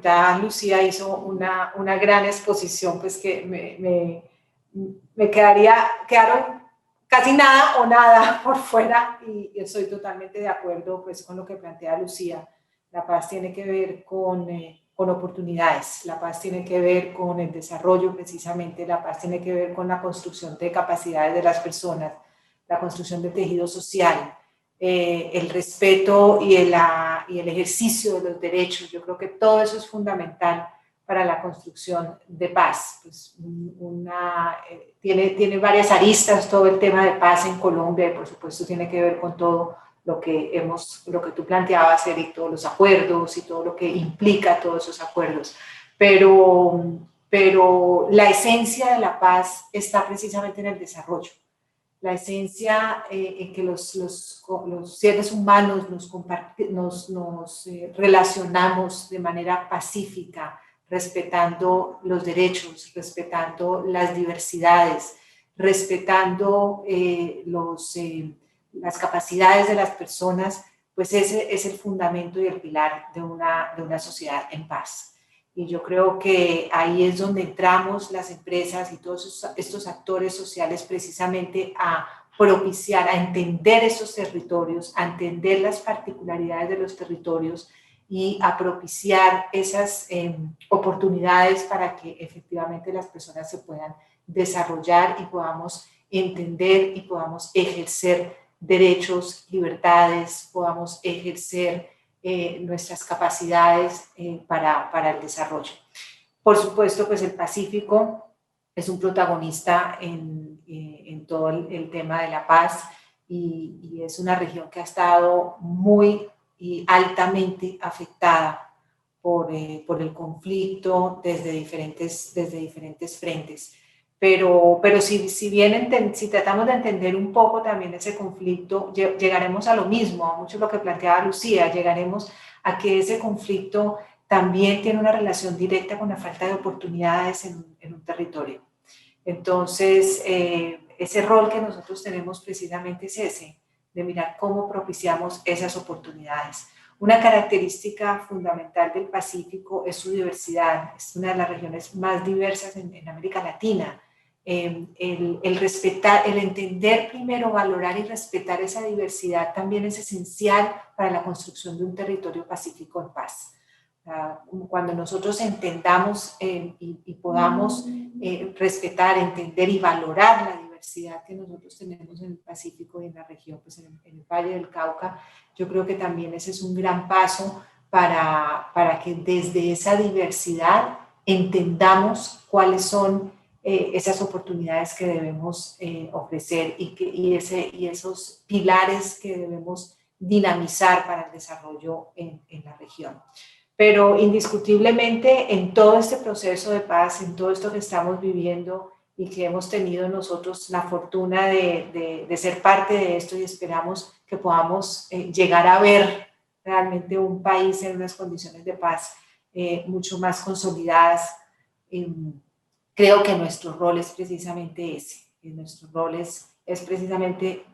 ya Lucía hizo una gran exposición, pues que quedaron casi nada o nada por fuera y estoy totalmente de acuerdo pues con lo que plantea Lucía. La paz tiene que ver con oportunidades, la paz tiene que ver con el desarrollo precisamente, la paz tiene que ver con la construcción de capacidades de las personas, la construcción de tejido social, el respeto y el ejercicio de los derechos. Yo creo que todo eso es fundamental para la construcción de paz. Pues tiene varias aristas todo el tema de paz en Colombia y por supuesto tiene que ver con todo lo que tú planteabas, Eric, todos los acuerdos y todo lo que implica todos esos acuerdos. Pero la esencia de la paz está precisamente en el desarrollo. La esencia en que los seres humanos nos relacionamos de manera pacífica, respetando los derechos, respetando las diversidades, respetando las capacidades de las personas, pues ese es el fundamento y el pilar de una sociedad en paz. Y yo creo que ahí es donde entramos las empresas y todos estos actores sociales precisamente a propiciar, a entender esos territorios, a entender las particularidades de los territorios y a propiciar esas oportunidades para que efectivamente las personas se puedan desarrollar y podamos entender y podamos ejercer derechos, libertades, podamos ejercer nuestras capacidades para el desarrollo. Por supuesto, pues el Pacífico es un protagonista en todo el tema de la paz y es una región que ha estado muy y altamente afectada por el conflicto desde diferentes frentes. Pero si tratamos de entender un poco también ese conflicto, llegaremos a lo mismo, a mucho lo que planteaba Lucía, llegaremos a que ese conflicto también tiene una relación directa con la falta de oportunidades en un territorio. Entonces, ese rol que nosotros tenemos precisamente es ese, de mirar cómo propiciamos esas oportunidades. Una característica fundamental del Pacífico es su diversidad, es una de las regiones más diversas en América Latina. El respetar, el entender primero, valorar y respetar esa diversidad también es esencial para la construcción de un territorio pacífico en paz. Cuando nosotros entendamos y podamos respetar, entender y valorar la diversidad que nosotros tenemos en el Pacífico y en la región, pues en el Valle del Cauca, yo creo que también ese es un gran paso para que desde esa diversidad entendamos cuáles son esas oportunidades que debemos ofrecer y esos pilares que debemos dinamizar para el desarrollo en la región. Pero indiscutiblemente en todo este proceso de paz, en todo esto que estamos viviendo y que hemos tenido nosotros la fortuna de ser parte de esto y esperamos que podamos llegar a ver realmente un país en unas condiciones de paz mucho más consolidadas. Creo que nuestro rol es precisamente ese. Nuestro rol es precisamente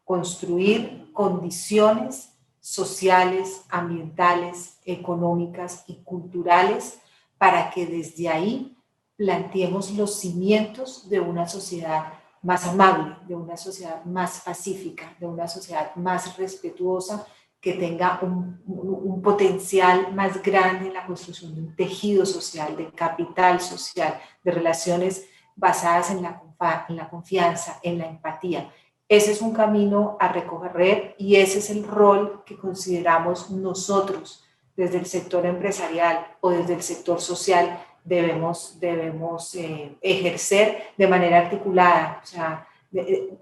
construir condiciones sociales, ambientales, económicas y culturales para que desde ahí planteemos los cimientos de una sociedad más amable, de una sociedad más pacífica, de una sociedad más respetuosa, que tenga un potencial más grande en la construcción de un tejido social, de capital social, de relaciones basadas en la confianza, en la empatía. Ese es un camino a recorrer y ese es el rol que consideramos nosotros desde el sector empresarial o desde el sector social debemos ejercer de manera articulada, o sea,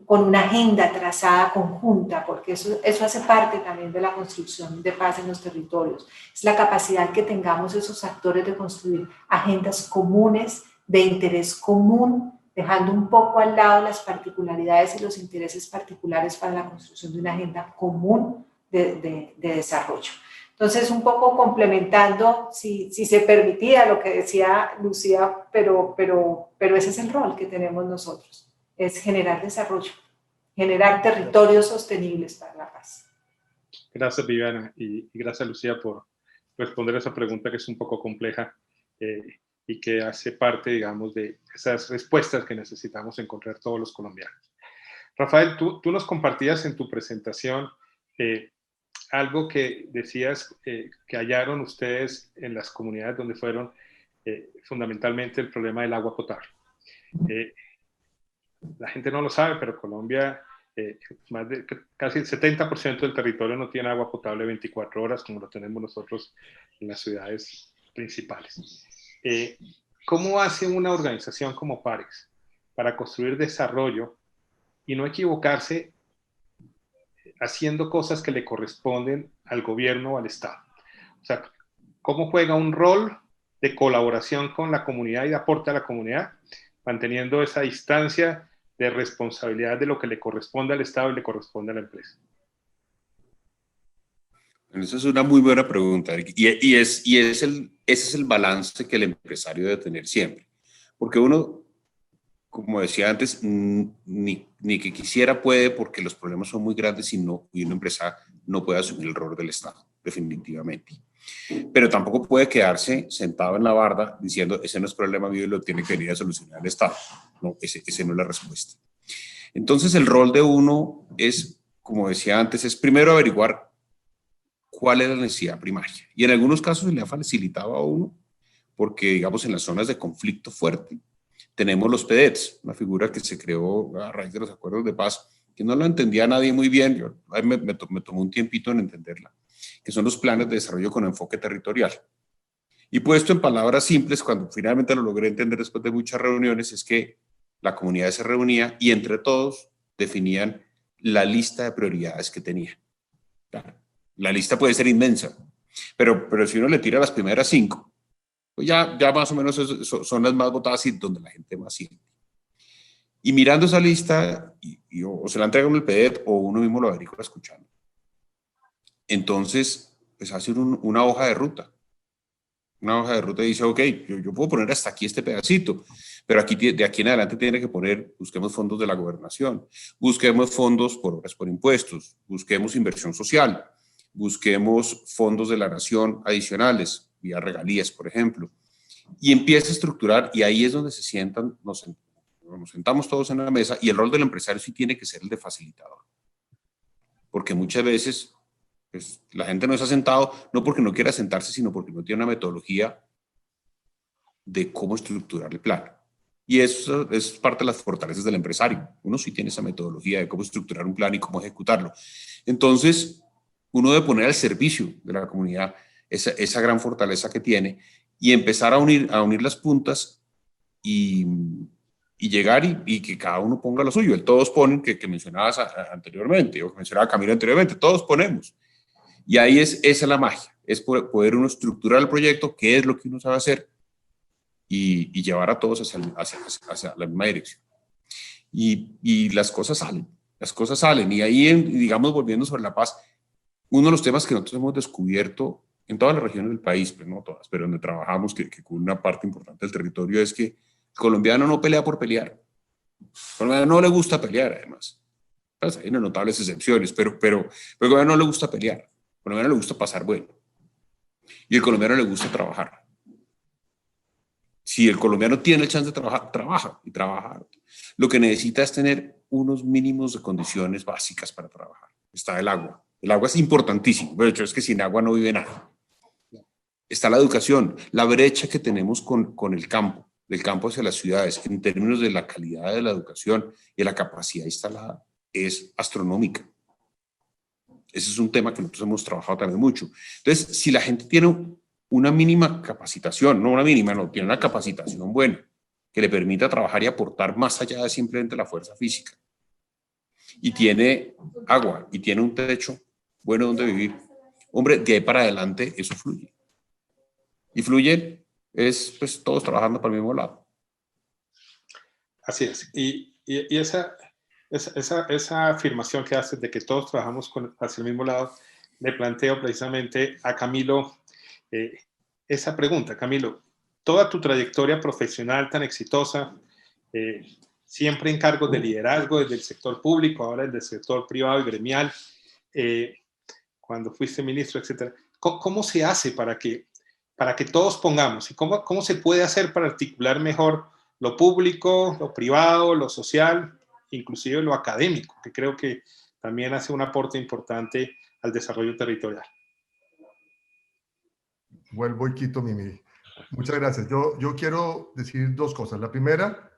con una agenda trazada conjunta, porque eso hace parte también de la construcción de paz en los territorios. Es la capacidad que tengamos esos actores de construir agendas comunes, de interés común, dejando un poco al lado las particularidades y los intereses particulares para la construcción de una agenda común de desarrollo. Entonces, un poco complementando, si se permitía lo que decía Lucía, pero ese es el rol que tenemos nosotros, es generar desarrollo, generar territorios sostenibles para la paz. Gracias, Viviana, y gracias, Lucía, por responder esa pregunta que es un poco compleja y que hace parte, digamos, de esas respuestas que necesitamos encontrar todos los colombianos. Rafael, tú nos compartías en tu presentación algo que decías que hallaron ustedes en las comunidades donde fueron, fundamentalmente el problema del agua potable. La gente no lo sabe, pero Colombia, casi el 70% del territorio no tiene agua potable 24 horas, como lo tenemos nosotros en las ciudades principales. ¿Cómo hace una organización como Parex para construir desarrollo y no equivocarse haciendo cosas que le corresponden al gobierno o al Estado? O sea, ¿cómo juega un rol de colaboración con la comunidad y de aporte a la comunidad, manteniendo esa distancia de responsabilidad de lo que le corresponde al Estado y le corresponde a la empresa? Esa es una muy buena pregunta, Eric. Ese es el balance que el empresario debe tener siempre. Porque uno, como decía antes, ni que quisiera puede, porque los problemas son muy grandes y una empresa no puede asumir el rol del Estado, definitivamente. Pero tampoco puede quedarse sentado en la barda diciendo, ese no es problema mío y lo tiene que venir a solucionar el Estado. No, ese no es la respuesta. Entonces, el rol de uno es, como decía antes, es primero averiguar cuál es la necesidad primaria. Y en algunos casos se le ha facilitado a uno, porque, digamos, en las zonas de conflicto fuerte, tenemos los PDETs, una figura que se creó a raíz de los acuerdos de paz, que no lo entendía nadie muy bien, me tomó un tiempito en entenderla, que son los planes de desarrollo con enfoque territorial. Y puesto en palabras simples, cuando finalmente lo logré entender después de muchas reuniones, es que la comunidad se reunía y entre todos definían la lista de prioridades que tenía. Claro, la lista puede ser inmensa, pero si uno le tira las primeras 5, pues ya más o menos son las más votadas y donde la gente más siente. Y mirando esa lista, o se la entregan en el PDF o uno mismo lo averigua escuchando. Entonces, pues hace una hoja de ruta. Una hoja de ruta y dice, ok, yo puedo poner hasta aquí este pedacito, pero de aquí en adelante tiene que poner, busquemos fondos de la gobernación, busquemos fondos por obras por impuestos, busquemos inversión social, busquemos fondos de la nación adicionales, vía regalías, por ejemplo, y empieza a estructurar, y ahí es donde nos sentamos todos en la mesa, y el rol del empresario sí tiene que ser el de facilitador, porque muchas veces pues, la gente no se ha sentado, no porque no quiera sentarse, sino porque no tiene una metodología de cómo estructurar el plan. Y eso es parte de las fortalezas del empresario. Uno sí tiene esa metodología de cómo estructurar un plan y cómo ejecutarlo. Entonces, uno debe poner al servicio de la comunidad esa gran fortaleza que tiene y empezar a unir las puntas y llegar y que cada uno ponga lo suyo. El todos ponen que mencionabas anteriormente, o que mencionaba Camilo anteriormente, todos ponemos. Y ahí esa es la magia, es poder uno estructurar el proyecto, qué es lo que uno sabe hacer y llevar a todos hacia la misma dirección. Y las cosas salen. Y ahí, digamos, volviendo sobre la paz, uno de los temas que nosotros hemos descubierto en todas las regiones del país, pues no todas, pero donde trabajamos, que cubre una parte importante del territorio, es que el colombiano no pelea por pelear. Al colombiano no le gusta pelear, además. Pues hay unas notables excepciones, pero al colombiano no le gusta pelear. Al colombiano le gusta pasar bueno. Y al colombiano le gusta trabajar. Si el colombiano tiene el chance de trabajar, trabaja. Lo que necesita es tener unos mínimos de condiciones básicas para trabajar. Está el agua. El agua es importantísimo. De hecho, es que sin agua no vive nada. Está la educación, la brecha que tenemos con el campo, del campo hacia las ciudades, en términos de la calidad de la educación y la capacidad instalada, es astronómica. Ese es un tema que nosotros hemos trabajado también mucho. Entonces, si la gente tiene una mínima capacitación, tiene una capacitación buena, que le permita trabajar y aportar más allá de simplemente la fuerza física, y tiene agua, y tiene un techo bueno donde vivir, hombre, de ahí para adelante eso fluye. Y fluye es pues todos trabajando para el mismo lado. Así es. Y esa afirmación que haces de que todos trabajamos hacia el mismo lado, le planteo precisamente a Camilo esa pregunta. Camilo, toda tu trayectoria profesional tan exitosa, siempre en cargos de liderazgo desde el sector público, ahora desde el sector privado y gremial, cuando fuiste ministro, etcétera. ¿Cómo se hace para que todos pongamos? ¿Y cómo se puede hacer para articular mejor lo público, lo privado, lo social, inclusive lo académico, que creo que también hace un aporte importante al desarrollo territorial? Vuelvo y quito mi. Muchas gracias. Yo quiero decir dos cosas. La primera,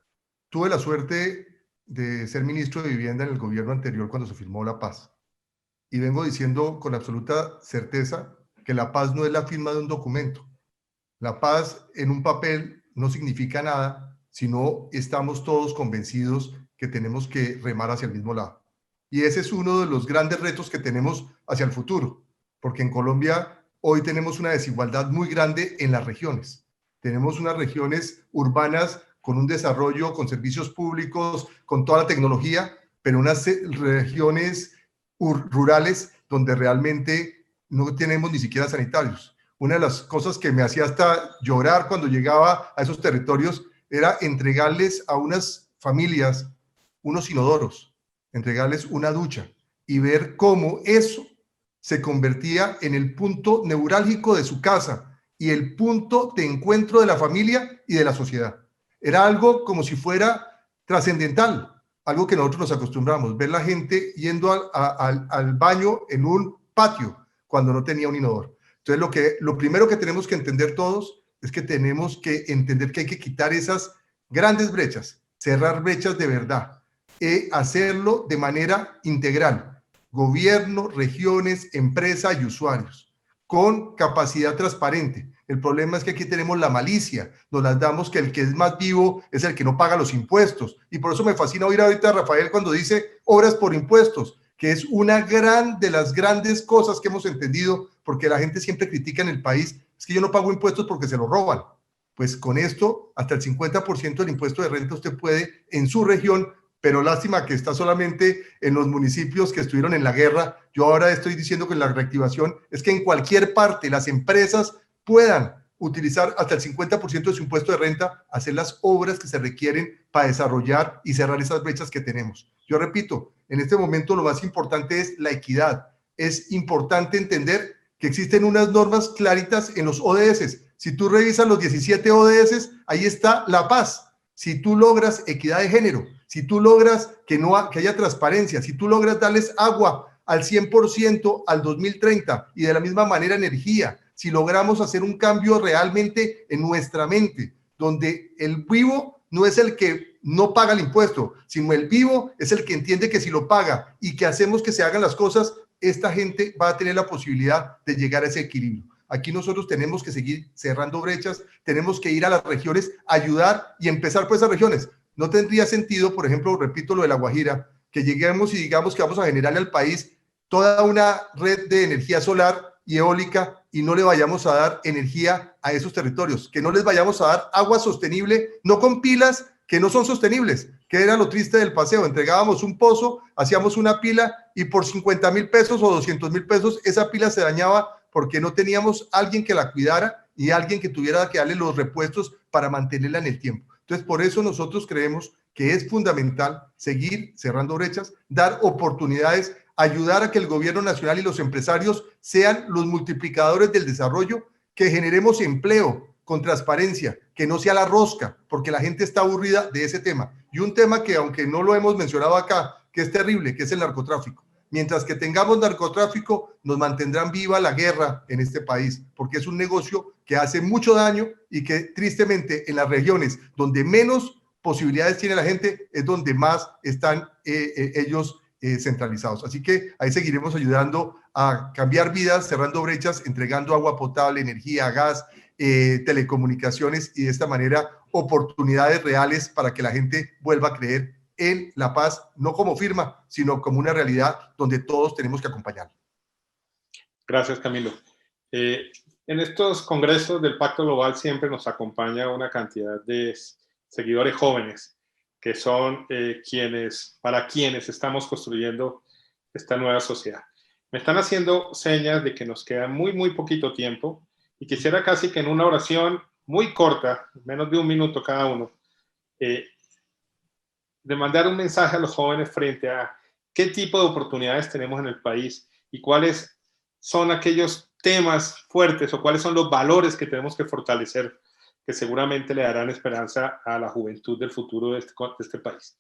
tuve la suerte de ser ministro de Vivienda en el gobierno anterior cuando se firmó la paz. Y vengo diciendo con absoluta certeza que la paz no es la firma de un documento. La paz en un papel no significa nada, sino estamos todos convencidos que tenemos que remar hacia el mismo lado. Y ese es uno de los grandes retos que tenemos hacia el futuro, porque en Colombia hoy tenemos una desigualdad muy grande en las regiones. Tenemos unas regiones urbanas con un desarrollo, con servicios públicos, con toda la tecnología, pero unas regiones rurales donde realmente no tenemos ni siquiera sanitarios. Una de las cosas que me hacía hasta llorar cuando llegaba a esos territorios era entregarles a unas familias unos inodoros, entregarles una ducha y ver cómo eso se convertía en el punto neurálgico de su casa y el punto de encuentro de la familia y de la sociedad. Era algo como si fuera trascendental, algo que nosotros nos acostumbramos, ver la gente yendo al baño en un patio cuando no tenía un inodoro. Entonces, lo primero que tenemos que entender todos es que tenemos que entender que hay que quitar esas grandes brechas, cerrar brechas de verdad, hacerlo de manera integral, gobierno, regiones, empresa y usuarios, con capacidad transparente. El problema es que aquí tenemos la malicia, nos las damos que el que es más vivo es el que no paga los impuestos, y por eso me fascina oír ahorita a Rafael cuando dice obras por impuestos, que es una de las grandes cosas que hemos entendido, porque la gente siempre critica en el país, es que yo no pago impuestos porque se lo roban. Pues con esto, hasta el 50% del impuesto de renta usted puede en su región, pero lástima que está solamente en los municipios que estuvieron en la guerra. Yo ahora estoy diciendo que la reactivación es que en cualquier parte las empresas puedan utilizar hasta el 50% de su impuesto de renta, hacer las obras que se requieren para desarrollar y cerrar esas brechas que tenemos. Yo repito, en este momento lo más importante es la equidad. Es importante entender que existen unas normas claritas en los ODS. Si tú revisas los 17 ODS, ahí está la paz. Si tú logras equidad de género, si tú logras que haya transparencia, si tú logras darles agua al 100% al 2030 y de la misma manera energía, si logramos hacer un cambio realmente en nuestra mente, donde el vivo no es el que no paga el impuesto, sino el vivo es el que entiende que si lo paga y que hacemos que se hagan las cosas, esta gente va a tener la posibilidad de llegar a ese equilibrio. Aquí nosotros tenemos que seguir cerrando brechas, tenemos que ir a las regiones, ayudar y empezar por esas regiones. No tendría sentido, por ejemplo, repito lo de La Guajira, que lleguemos y digamos que vamos a generarle al país toda una red de energía solar y eólica y no le vayamos a dar energía a esos territorios, que no les vayamos a dar agua sostenible, no con pilas que no son sostenibles, que era lo triste del paseo. Entregábamos un pozo, hacíamos una pila y por 50,000 pesos o 200,000 pesos esa pila se dañaba porque no teníamos alguien que la cuidara y alguien que tuviera que darle los repuestos para mantenerla en el tiempo. Entonces, por eso nosotros creemos que es fundamental seguir cerrando brechas, dar oportunidades, ayudar a que el gobierno nacional y los empresarios sean los multiplicadores del desarrollo, que generemos empleo con transparencia, que no sea la rosca, porque la gente está aburrida de ese tema. Y un tema que, aunque no lo hemos mencionado acá, que es terrible, que es el narcotráfico. Mientras que tengamos narcotráfico, nos mantendrán viva la guerra en este país, porque es un negocio que hace mucho daño y que tristemente en las regiones donde menos posibilidades tiene la gente es donde más están ellos centralizados. Así que ahí seguiremos ayudando a cambiar vidas, cerrando brechas, entregando agua potable, energía, gas, telecomunicaciones y de esta manera oportunidades reales para que la gente vuelva a creer en la paz, no como firma, sino como una realidad donde todos tenemos que acompañar. Gracias, Camilo. En estos congresos del Pacto Global siempre nos acompaña una cantidad de seguidores jóvenes que son para quienes estamos construyendo esta nueva sociedad. Me están haciendo señas de que nos queda muy poquito tiempo y quisiera casi que en una oración muy corta, menos de un minuto cada uno, de mandar un mensaje a los jóvenes frente a qué tipo de oportunidades tenemos en el país y cuáles son aquellos temas fuertes o cuáles son los valores que tenemos que fortalecer que seguramente le darán esperanza a la juventud del futuro de este país.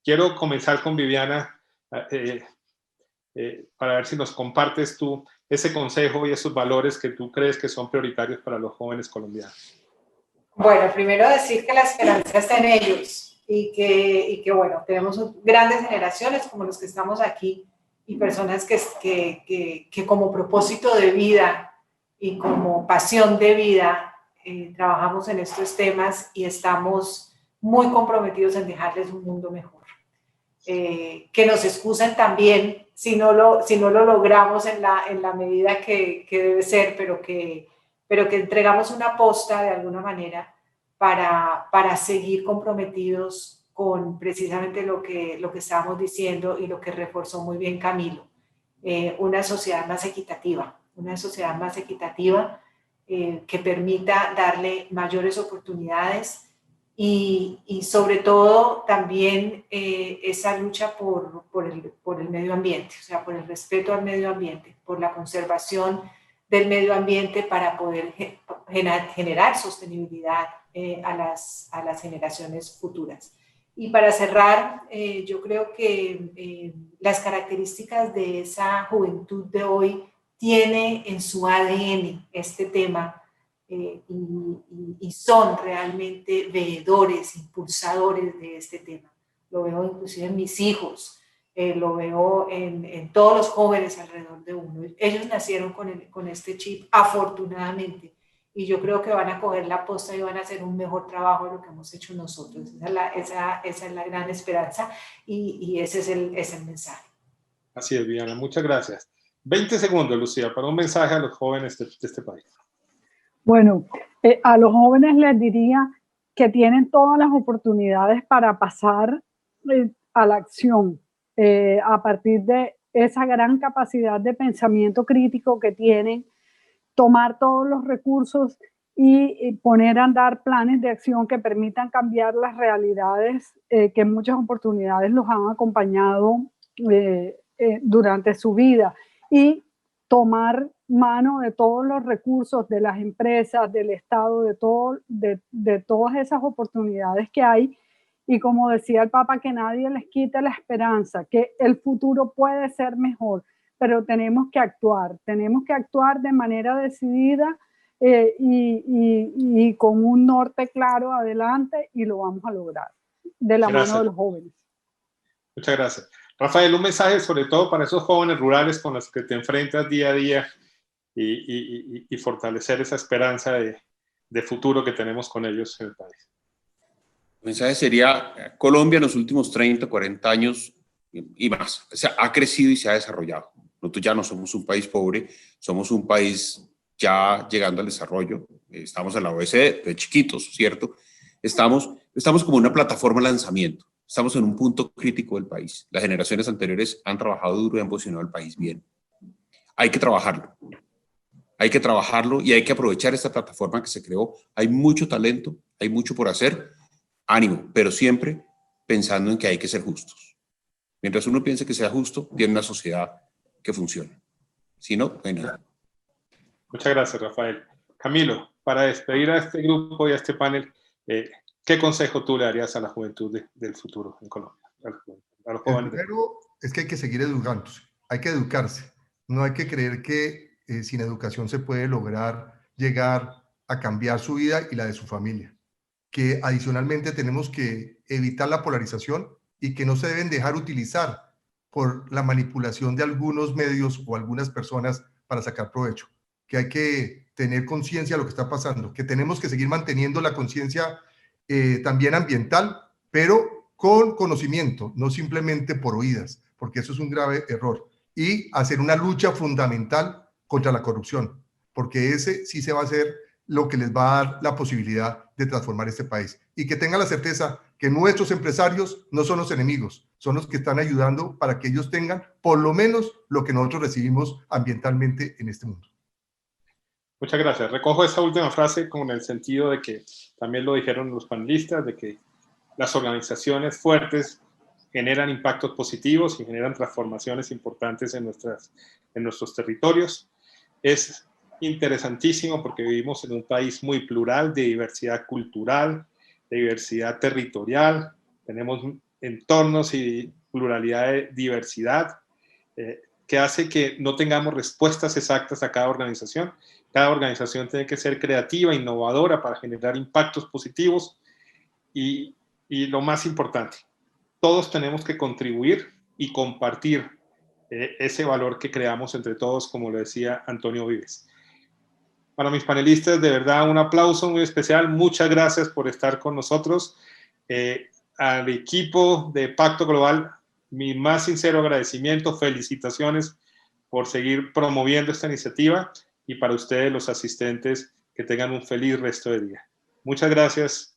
Quiero comenzar con Viviana para ver si nos compartes tú ese consejo y esos valores que tú crees que son prioritarios para los jóvenes colombianos. Bueno, primero decir que la esperanza está en ellos y que bueno, tenemos grandes generaciones como los que estamos aquí y personas que como propósito de vida y como pasión de vida trabajamos en estos temas y estamos muy comprometidos en dejarles un mundo mejor. Que nos excusen también si no lo logramos en la medida que debe ser, pero que entregamos una posta de alguna manera para seguir comprometidos con precisamente lo que estábamos diciendo y lo que reforzó muy bien Camilo, una sociedad más equitativa, que permita darle mayores oportunidades y sobre todo también esa lucha por el medio ambiente, o sea, por el respeto al medio ambiente, por la conservación del medio ambiente para poder generar sostenibilidad a las generaciones futuras. Y para cerrar, yo creo que las características de esa juventud de hoy tiene en su ADN este tema y son realmente veedores, impulsadores de este tema. Lo veo inclusive en mis hijos, lo veo en todos los jóvenes alrededor de uno. Ellos nacieron con este chip, afortunadamente, y yo creo que van a coger la posta y van a hacer un mejor trabajo de lo que hemos hecho nosotros. Esa es la gran esperanza y ese es el mensaje. Así es, Viviana, muchas gracias. 20 segundos, Lucía, para un mensaje a los jóvenes de este país. Bueno, a los jóvenes les diría que tienen todas las oportunidades para pasar a la acción a partir de esa gran capacidad de pensamiento crítico que tienen, tomar todos los recursos y poner a andar planes de acción que permitan cambiar las realidades que en muchas oportunidades los han acompañado durante su vida, y tomar mano de todos los recursos de las empresas, del Estado, de todas esas oportunidades que hay. Y como decía el Papa, que nadie les quite la esperanza, que el futuro puede ser mejor, pero tenemos que actuar de manera decidida y con un norte claro adelante, y lo vamos a lograr de la mano de los jóvenes. Muchas gracias. Rafael, un mensaje sobre todo para esos jóvenes rurales con los que te enfrentas día a día y fortalecer esa esperanza de futuro que tenemos con ellos en el país. El mensaje sería: Colombia en los últimos 30, 40 años y más, o sea, ha crecido y se ha desarrollado. Nosotros ya no somos un país pobre, somos un país ya llegando al desarrollo. Estamos en la OECD de chiquitos, ¿cierto? Estamos como una plataforma de lanzamiento. Estamos en un punto crítico del país. Las generaciones anteriores han trabajado duro y han posicionado al país bien. Hay que trabajarlo. Hay que trabajarlo y hay que aprovechar esta plataforma que se creó. Hay mucho talento, hay mucho por hacer. Ánimo, pero siempre pensando en que hay que ser justos. Mientras uno piense que sea justo, tiene una sociedad que funcione. Si no, no hay nada. Muchas gracias, Rafael. Camilo, para despedir a este grupo y a este panel, ¿qué consejo tú le darías a la juventud del futuro en Colombia? A los jóvenes. El primero es que hay que seguir educándose, hay que educarse. No hay que creer que sin educación se puede lograr llegar a cambiar su vida y la de su familia. Que adicionalmente tenemos que evitar la polarización y que no se deben dejar utilizar por la manipulación de algunos medios o algunas personas para sacar provecho. Que hay que tener conciencia de lo que está pasando, que tenemos que seguir manteniendo la conciencia también ambiental, pero con conocimiento, no simplemente por oídas, porque eso es un grave error. Y hacer una lucha fundamental contra la corrupción, porque ese sí se va a hacer lo que les va a dar la posibilidad de transformar este país. Y que tengan la certeza que nuestros empresarios no son los enemigos, son los que están ayudando para que ellos tengan por lo menos lo que nosotros recibimos ambientalmente en este mundo. Muchas gracias. Recojo esa última frase con el sentido de que también lo dijeron los panelistas, de que las organizaciones fuertes generan impactos positivos y generan transformaciones importantes en nuestros territorios. Es interesantísimo porque vivimos en un país muy plural, de diversidad cultural, de diversidad territorial, tenemos entornos y pluralidad de diversidad, que hace que no tengamos respuestas exactas a cada organización. Cada organización tiene que ser creativa, innovadora para generar impactos positivos y lo más importante, todos tenemos que contribuir y compartir ese valor que creamos entre todos, como lo decía Antonio Vives. Para mis panelistas, de verdad, un aplauso muy especial. Muchas gracias por estar con nosotros. Al equipo de Pacto Global, mi más sincero agradecimiento, felicitaciones por seguir promoviendo esta iniciativa y para ustedes, los asistentes, que tengan un feliz resto de día. Muchas gracias.